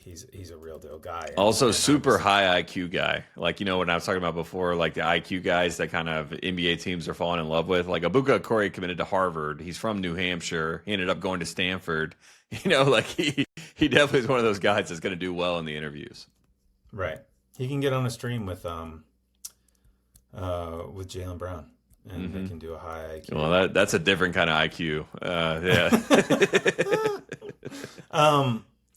he's a real deal guy. Also, super high IQ guy. Like, when I was talking about before, like the IQ guys that kind of NBA teams are falling in love with. Like Ebuka Okorie committed to Harvard. He's from New Hampshire. He ended up going to Stanford. Like he definitely is one of those guys that's going to do well in the interviews. Right. He can get on a stream with Jaylen Brown, and they can do a high IQ. Well, that's a different kind of IQ. Yeah.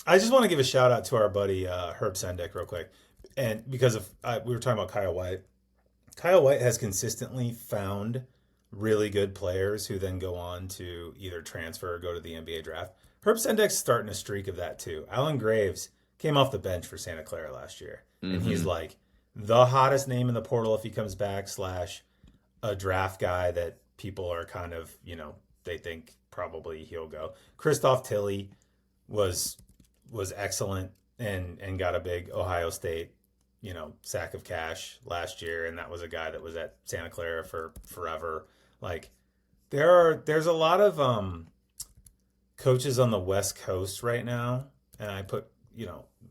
I just want to give a shout out to our buddy Herb Sendek real quick, and because we were talking about Kyle White. Kyle White has consistently found really good players who then go on to either transfer or go to the NBA draft. Herb Sendek's starting a streak of that too. Alan Graves came off the bench for Santa Clara last year, and he's like the hottest name in the portal if he comes back / a draft guy that people are kind of, they think probably he'll go. Christoph Tilley was excellent and got a big Ohio State, sack of cash last year, and that was a guy that was at Santa Clara for forever. Like there's a lot of coaches on the West Coast right now, and I put,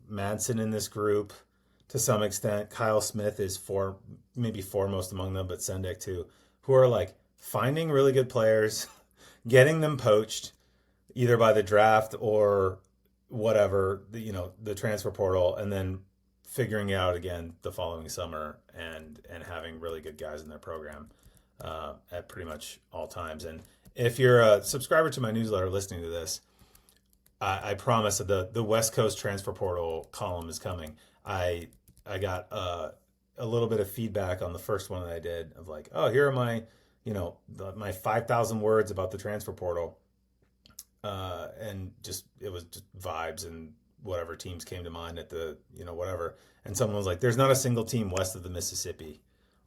Madsen in this group to some extent. Kyle Smith is maybe foremost among them, but Sendek too, who are like finding really good players, getting them poached either by the draft or whatever, the transfer portal, and then figuring it out again the following summer and having really good guys in their program at pretty much all times. And if you're a subscriber to my newsletter listening to this, I promise that the West Coast transfer portal column is coming. I got a little bit of feedback on the first one that I did of like, oh, here are my, my 5,000 words about the transfer portal. And it was just vibes and whatever teams came to mind at the, whatever. And someone was like, there's not a single team west of the Mississippi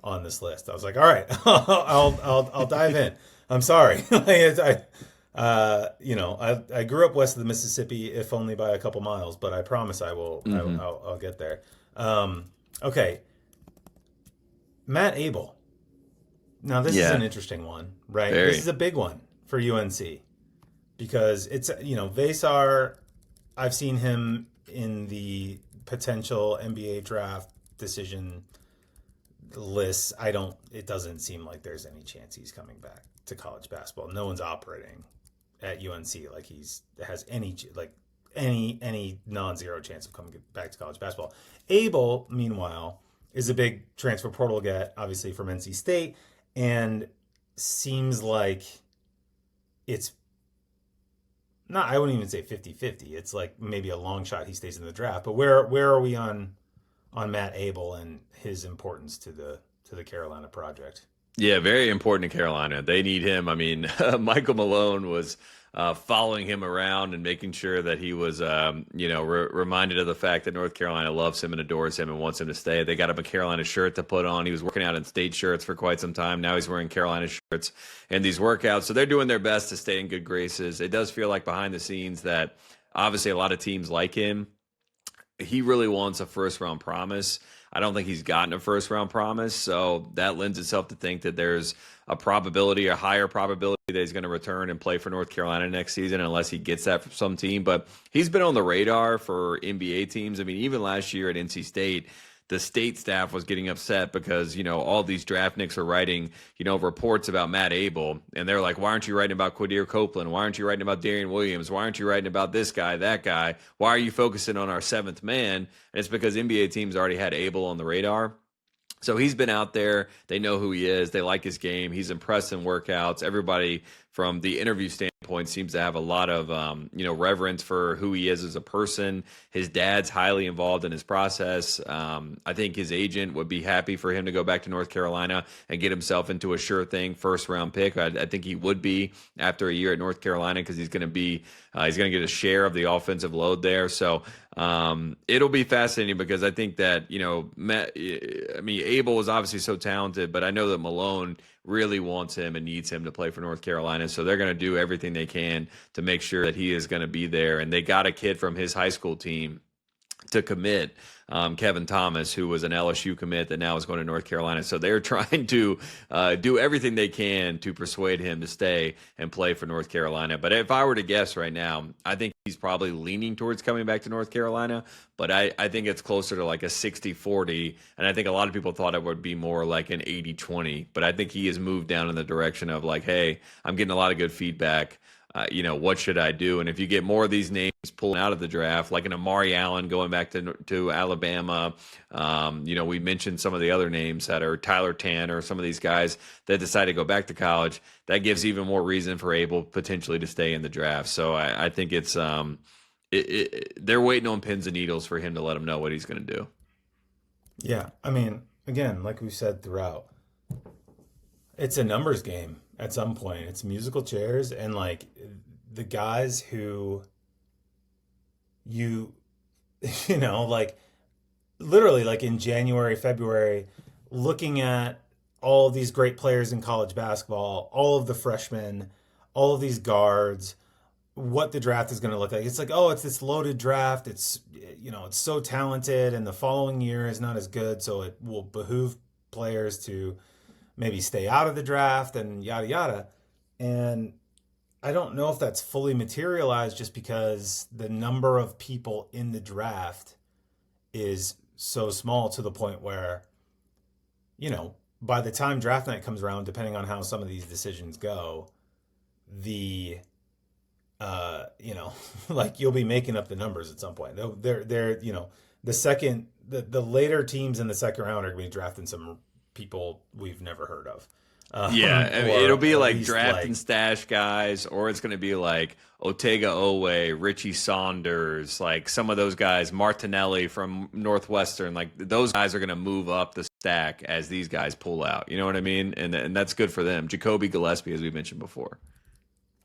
on this list. I was like, all right, I'll dive in. I'm sorry. I grew up west of the Mississippi, if only by a couple miles, but I promise I will, I'll get there. Okay. Matt Abel. Now this is an interesting one, right? Very. This is a big one for UNC because it's, Vesar, I've seen him in the potential NBA draft decision lists. It doesn't seem like there's any chance he's coming back to college basketball. No one's operating at UNC like has any non-zero chance of coming back to college basketball. Abel, meanwhile, is a big transfer portal get, obviously from NC State, and seems like it's not, I wouldn't even say 50-50. It's like maybe a long shot he stays in the draft. But where are we on Matt Abel and his importance to the Carolina project? Yeah, very important to Carolina. They need him. I mean, Michael Malone was following him around and making sure that he was, reminded of the fact that North Carolina loves him and adores him and wants him to stay. They got him a Carolina shirt to put on. He was working out in state shirts for quite some time. Now he's wearing Carolina shirts and these workouts. So they're doing their best to stay in good graces. It does feel like behind the scenes that obviously a lot of teams like him. He really wants a first-round promise. I don't think he's gotten a first-round promise, so that lends itself to think that there's a higher probability that he's going to return and play for North Carolina next season unless he gets that from some team. But he's been on the radar for NBA teams. I mean, even last year at NC State, the state staff was getting upset because, all these draftniks are writing, reports about Matt Abel. And they're like, why aren't you writing about Quadir Copeland? Why aren't you writing about Darian Williams? Why aren't you writing about this guy, that guy? Why are you focusing on our seventh man? And it's because NBA teams already had Abel on the radar. So he's been out there. They know who he is. They like his game. He's impressed in workouts. Everybody from the interview standpoint seems to have a lot of, reverence for who he is as a person. His dad's highly involved in his process. I think his agent would be happy for him to go back to North Carolina and get himself into a sure thing first-round pick. I think he would be after a year at North Carolina because he's going to get a share of the offensive load there. So it'll be fascinating because I think that, Abel is obviously so talented, but I know that Malone really wants him and needs him to play for North Carolina. So they're going to do everything they can to make sure that he is going to be there. And they got a kid from his high school team to commit Kevin Thomas, who was an LSU commit that now is going to North Carolina. So they're trying to do everything they can to persuade him to stay and play for North Carolina. But if I were to guess right now, I think he's probably leaning towards coming back to North Carolina. But I think it's closer to like a 60-40. And I think a lot of people thought it would be more like an 80-20. But I think he has moved down in the direction of like, hey, I'm getting a lot of good feedback. What should I do? And if you get more of these names pulling out of the draft, like an Amari Allen going back to Alabama, we mentioned some of the other names that are Tyler Tanner, some of these guys that decide to go back to college, that gives even more reason for Abel potentially to stay in the draft. So I think it's they're waiting on pins and needles for him to let them know what he's going to do. Yeah, I mean, again, like we said throughout, it's a numbers game. At some point, it's musical chairs, and like the guys who like literally like in January, February, looking at all of these great players in college basketball, all of the freshmen, all of these guards, what the draft is going to look like. It's like, oh, it's this loaded draft. It's, it's so talented, and the following year is not as good. So it will behoove players to maybe stay out of the draft and yada, yada. And I don't know if that's fully materialized just because the number of people in the draft is so small to the point where, by the time draft night comes around, depending on how some of these decisions go, the, like you'll be making up the numbers at some point. They're the later teams in the second round are going to be drafting some people we've never heard of. It'll be like draft and stash guys, or it's going to be like Otega Owe, Richie Saunders, like some of those guys, Martinelli from Northwestern. Like those guys are going to move up the stack as these guys pull out. You know what I mean? And that's good for them. Jacoby Gillespie, as we mentioned before.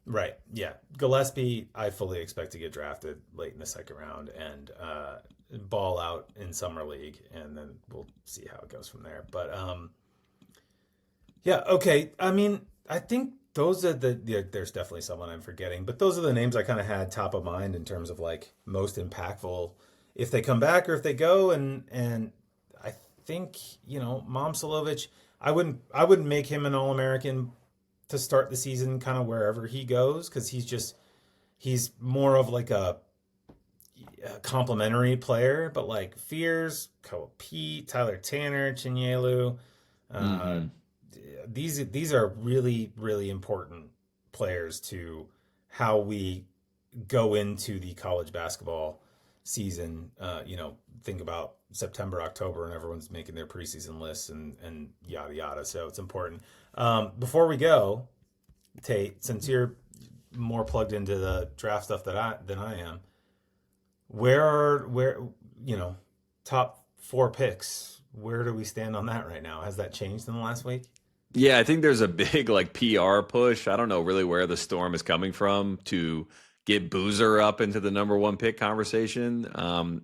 Right. Yeah. Gillespie, I fully expect to get drafted late in the second round and ball out in summer league, and then we'll see how it goes from there. But yeah, okay. I mean, I think those are there's definitely someone I'm forgetting, but those are the names I kind of had top of mind in terms of like most impactful if they come back or if they go. And I think, Momcilovic, I wouldn't make him an All-American to start the season kind of wherever he goes, because he's more of like a complimentary player. But like Fears, Koa Peat, Tyler Tanner, Chinyelu, these are really, really important players to how we go into the college basketball season. Think about September, October, and everyone's making their preseason lists and yada yada. So it's important. Before we go, Tate, since you're more plugged into the draft stuff than I am, where top 4 picks? Where do we stand on that right now? Has that changed in the last week? Yeah, I think there's a big like PR push. I don't know really where the storm is coming from to get Boozer up into the number 1 pick conversation,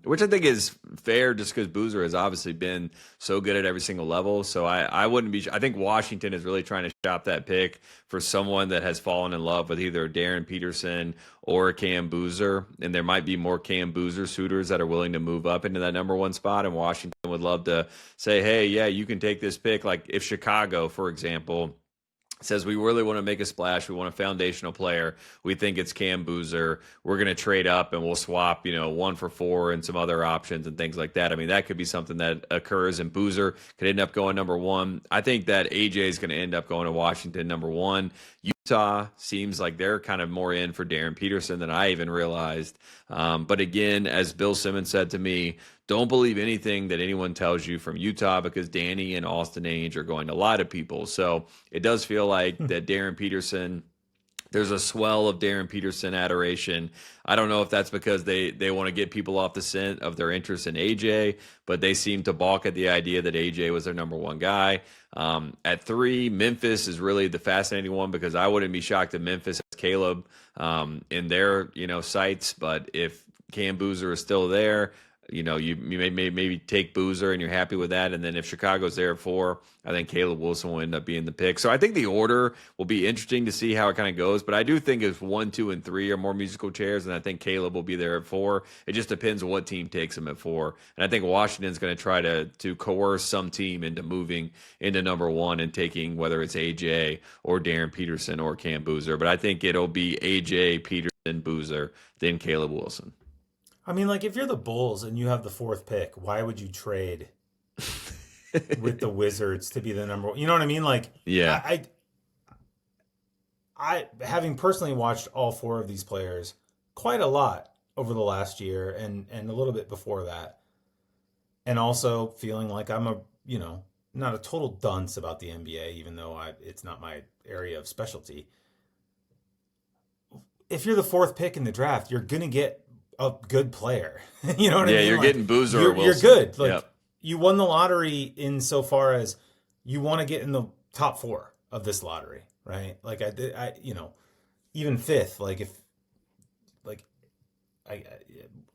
which I think is fair just because Boozer has obviously been so good at every single level. So I wouldn't be – I think Washington is really trying to shop that pick for someone that has fallen in love with either Darren Peterson or Cam Boozer, and there might be more Cam Boozer suitors that are willing to move up into that number 1 spot, and Washington would love to say, hey, yeah, you can take this pick. Like if Chicago, for example – says we really want to make a splash. We want a foundational player. We think it's Cam Boozer. We're going to trade up and we'll swap, 1 for 4 and some other options and things like that. I mean, that could be something that occurs, and Boozer could end up going number 1. I think that AJ is going to end up going to Washington number 1. Utah seems like they're kind of more in for Darren Peterson than I even realized. But again, as Bill Simmons said to me, don't believe anything that anyone tells you from Utah, because Danny and Austin Ainge are going to lie to people. So it does feel like that Darren Peterson, there's a swell of Darren Peterson adoration. I don't know if that's because they want to get people off the scent of their interest in AJ, but they seem to balk at the idea that AJ was their number 1 guy. At 3, Memphis is really the fascinating one, because I wouldn't be shocked if Memphis has Caleb in their sights. But if Cam Boozer is still there, you may maybe take Boozer and you're happy with that. And then if Chicago's there at 4, I think Caleb Wilson will end up being the pick. So I think the order will be interesting to see how it kind of goes. But I do think if 1, 2, and 3 are more musical chairs, and I think Caleb will be there at 4. It just depends on what team takes him at 4. And I think Washington's going to try to coerce some team into moving into number 1 and taking whether it's AJ or Darren Peterson or Cam Boozer. But I think it'll be AJ, Peterson, Boozer, then Caleb Wilson. I mean, like, if you're the Bulls and you have the 4th pick, why would you trade with the Wizards to be the number 1? You know what I mean? Like, yeah. I having personally watched all 4 of these players quite a lot over the last year and a little bit before that, and also feeling like I'm not a total dunce about the NBA, even though it's not my area of specialty. If you're the 4th pick in the draft, you're going to get a good player. You know what I mean? Yeah, you're getting Boozer or Wilson. You're good. Like, you won the lottery insofar as you want to get in the top 4 of this lottery, right? Like, even 5th,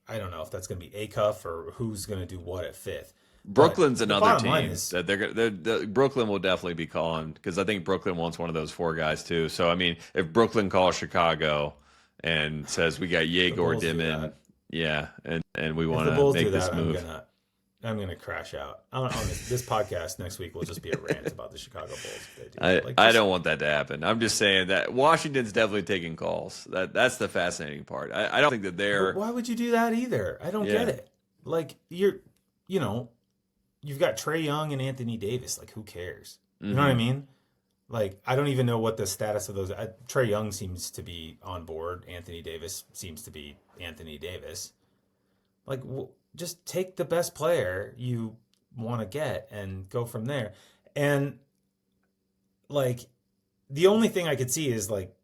I don't know if that's going to be Acuff or who's going to do what at 5th. Brooklyn's another team that Brooklyn will definitely be calling, because I think Brooklyn wants one of those 4 guys too. So, I mean, if Brooklyn calls Chicago and says we got Yegor Dimon, and we want to make this move, I'm gonna crash out. On this podcast next week will just be a rant about the Chicago Bulls. If they do. I don't want that to happen. I'm just saying that Washington's definitely taking calls. That's the fascinating part. I don't think that they're. But why would you do that either? I don't get it. Like, you've got Trae Young and Anthony Davis. Like, who cares? You know what I mean? Like, I don't even know what the status of those. Trae Young seems to be on board. Anthony Davis seems to be Anthony Davis. Like, just take the best player you want to get and go from there. And, like, the only thing I could see is, like,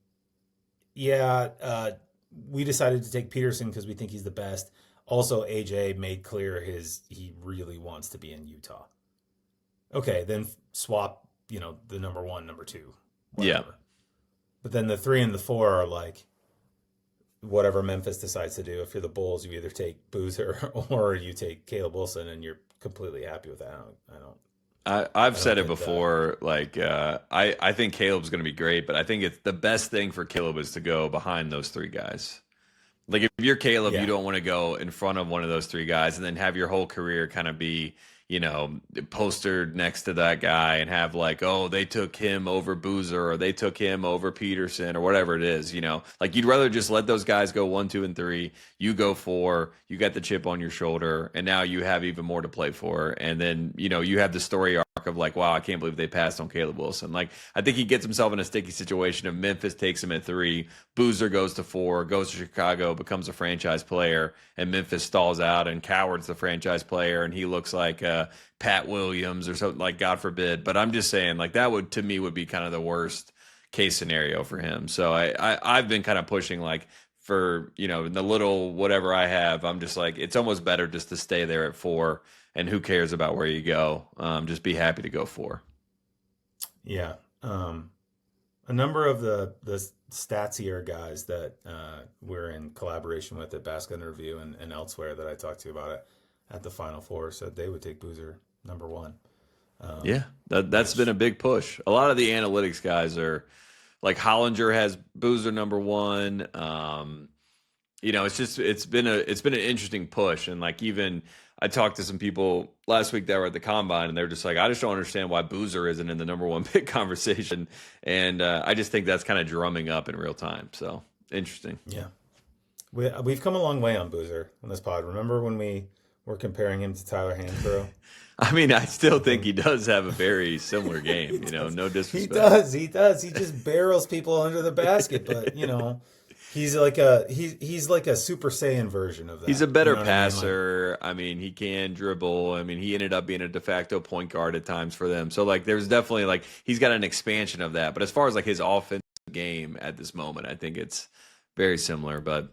we decided to take Peterson because we think he's the best. Also, AJ made clear he really wants to be in Utah. Okay, then swap, the number 1, number 2. Whatever. Yeah. But then the 3 and the 4 are like, whatever Memphis decides to do. If you're the Bulls, you either take Boozer or you take Caleb Wilson, and you're completely happy with that. I've said it before. Like, I think Caleb's going to be great, but I think it's the best thing for Caleb is to go behind those 3 guys. Like, if you're Caleb, you don't want to go in front of one of those 3 guys and then have your whole career kind of be, postered next to that guy and have like, oh, they took him over Boozer or they took him over Peterson or whatever it is, like, you'd rather just let those guys go 1, 2, and 3. You go 4, you got the chip on your shoulder, and now you have even more to play for. And then, you have the story arc of like, wow, I can't believe they passed on Caleb Wilson. Like, I think he gets himself in a sticky situation if Memphis takes him at 3, Boozer goes to 4, goes to Chicago, becomes a franchise player, and Memphis stalls out and Coward's the franchise player, and he looks like Pat Williams or something, like, God forbid. But I'm just saying, like, that would be kind of the worst case scenario for him. So I've been kind of pushing, like, for, the little whatever I have, I'm just like, it's almost better just to stay there at 4, and who cares about where you go? Just be happy to go 4. Yeah. A number of the statsier guys that we're in collaboration with at Basket Under Review and elsewhere that I talked to about it at the Final Four said they would take Boozer number 1. That's been a big push. A lot of the analytics guys are like, Hollinger has Boozer number 1. It's been an interesting push. And, like, even I talked to some people last week that were at the Combine, and they're just like, I just don't understand why Boozer isn't in the number 1 pick conversation. And I just think that's kind of drumming up in real time. So, interesting. Yeah. We've come a long way on Boozer on this pod. Remember when we were comparing him to Tyler Hansbrough? I mean, I still think he does have a very similar game, no disrespect. He does. He just barrels people under the basket, but, he's like a Super Saiyan version of that. He's a better passer. I mean, he can dribble. I mean, he ended up being a de facto point guard at times for them. So, like, there's definitely, like, he's got an expansion of that. But as far as, like, his offensive game at this moment, I think it's very similar. But,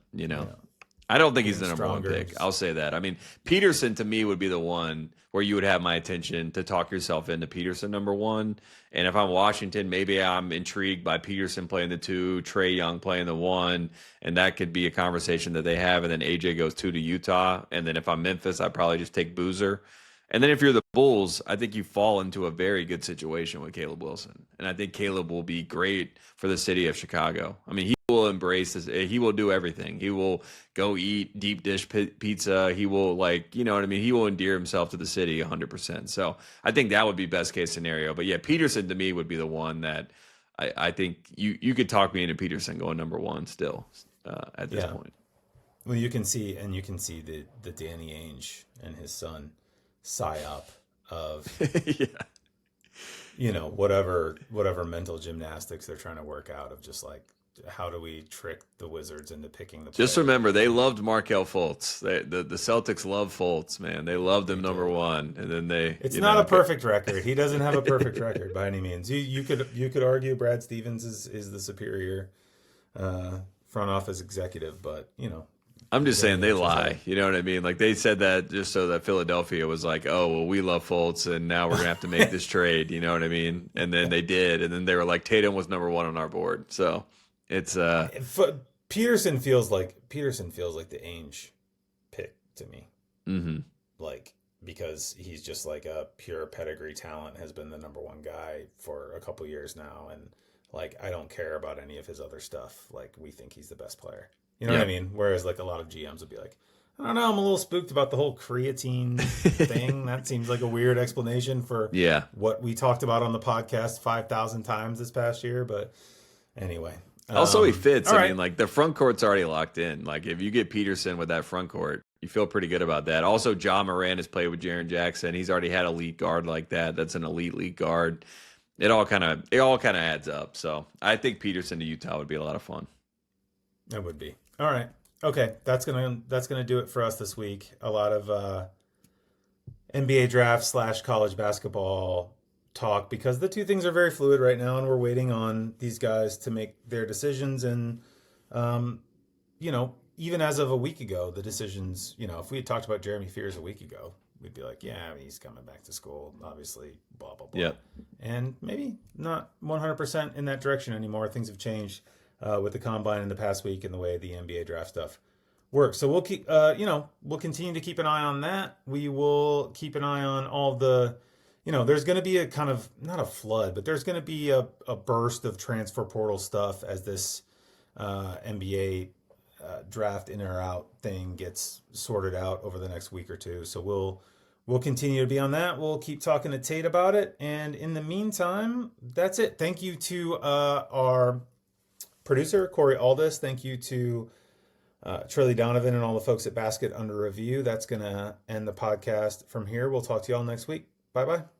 I don't think he's the number stronger. one pick. I'll say that. I mean, Peterson to me would be the one where you would have my attention to talk yourself into Peterson number one. And if I'm Washington, maybe I'm intrigued by Peterson playing the 2, Trae Young playing the 1, and that could be a conversation that they have. And then AJ goes 2 to Utah. And then if I'm Memphis, I probably just take Boozer. And then if you're the Bulls, I think you fall into a very good situation with Caleb Wilson. And I think Caleb will be great for the city of Chicago. I mean, he will embrace this. He will do everything. He will go eat deep dish pizza. He will, like, you know what I mean? He will endear himself to the city 100%. So I think that would be best case scenario. But yeah, Peterson to me would be the one that I think you could talk me into Peterson going number one still at this point. Well, you can see the Danny Ainge and his son psyop of whatever mental gymnastics they're trying to work out of just like, how do we trick the Wizards into picking the player? Just remember, they loved Markelle Fultz. The Celtics love Fultz, man. They loved him number one, and then it's not a perfect record. He doesn't have a perfect record by any means. You could argue Brad Stevens is the superior front office executive, but I'm just saying they lie. You know what I mean? Like, they said that just so that Philadelphia was like, oh, well, we love Fultz, and now we're going to have to make this trade. You know what I mean? And then they did. And then they were like, Tatum was number one on our board. So it's Peterson feels like the Ainge pick to me. Mm-hmm. Like, because he's just like a pure pedigree talent, has been the number one guy for a couple years now. And like, I don't care about any of his other stuff. Like, we think he's the best player. You know what I mean? Whereas like a lot of GMs would be like, I don't know, I'm a little spooked about the whole creatine thing. That seems like a weird explanation for what we talked about on the podcast 5,000 times this past year. But anyway. Also, he fits. I right. mean, like, the front court's already locked in. Like, if you get Peterson with that front court, you feel pretty good about that. Also, John Moran has played with Jaren Jackson. He's already had a elite guard like that. That's an elite guard. It all kind of adds up. So I think Peterson to Utah would be a lot of fun. It would be. All right. Okay. That's gonna do it for us this week. A lot of NBA draft / college basketball talk, because the two things are very fluid right now, and we're waiting on these guys to make their decisions. And even as of a week ago, the decisions, if we had talked about Jeremy Fears a week ago, we'd be like, yeah, he's coming back to school, obviously, blah blah blah. Yeah. And maybe not 100% in that direction anymore. Things have changed with the combine in the past week and the way the NBA draft stuff works. So we'll keep we'll continue to keep an eye on that. We will keep an eye on all the there's going to be a kind of, not a flood, but there's going to be a burst of transfer portal stuff as this NBA draft in or out thing gets sorted out over the next week or two. So we'll continue to be on that. We'll keep talking to Tate about it. And in the meantime, that's it. Thank you to our producer, Corey Aldis. Thank you to Trilly Donovan and all the folks at Basket Under Review. That's going to end the podcast from here. We'll talk to you all next week. Bye-bye.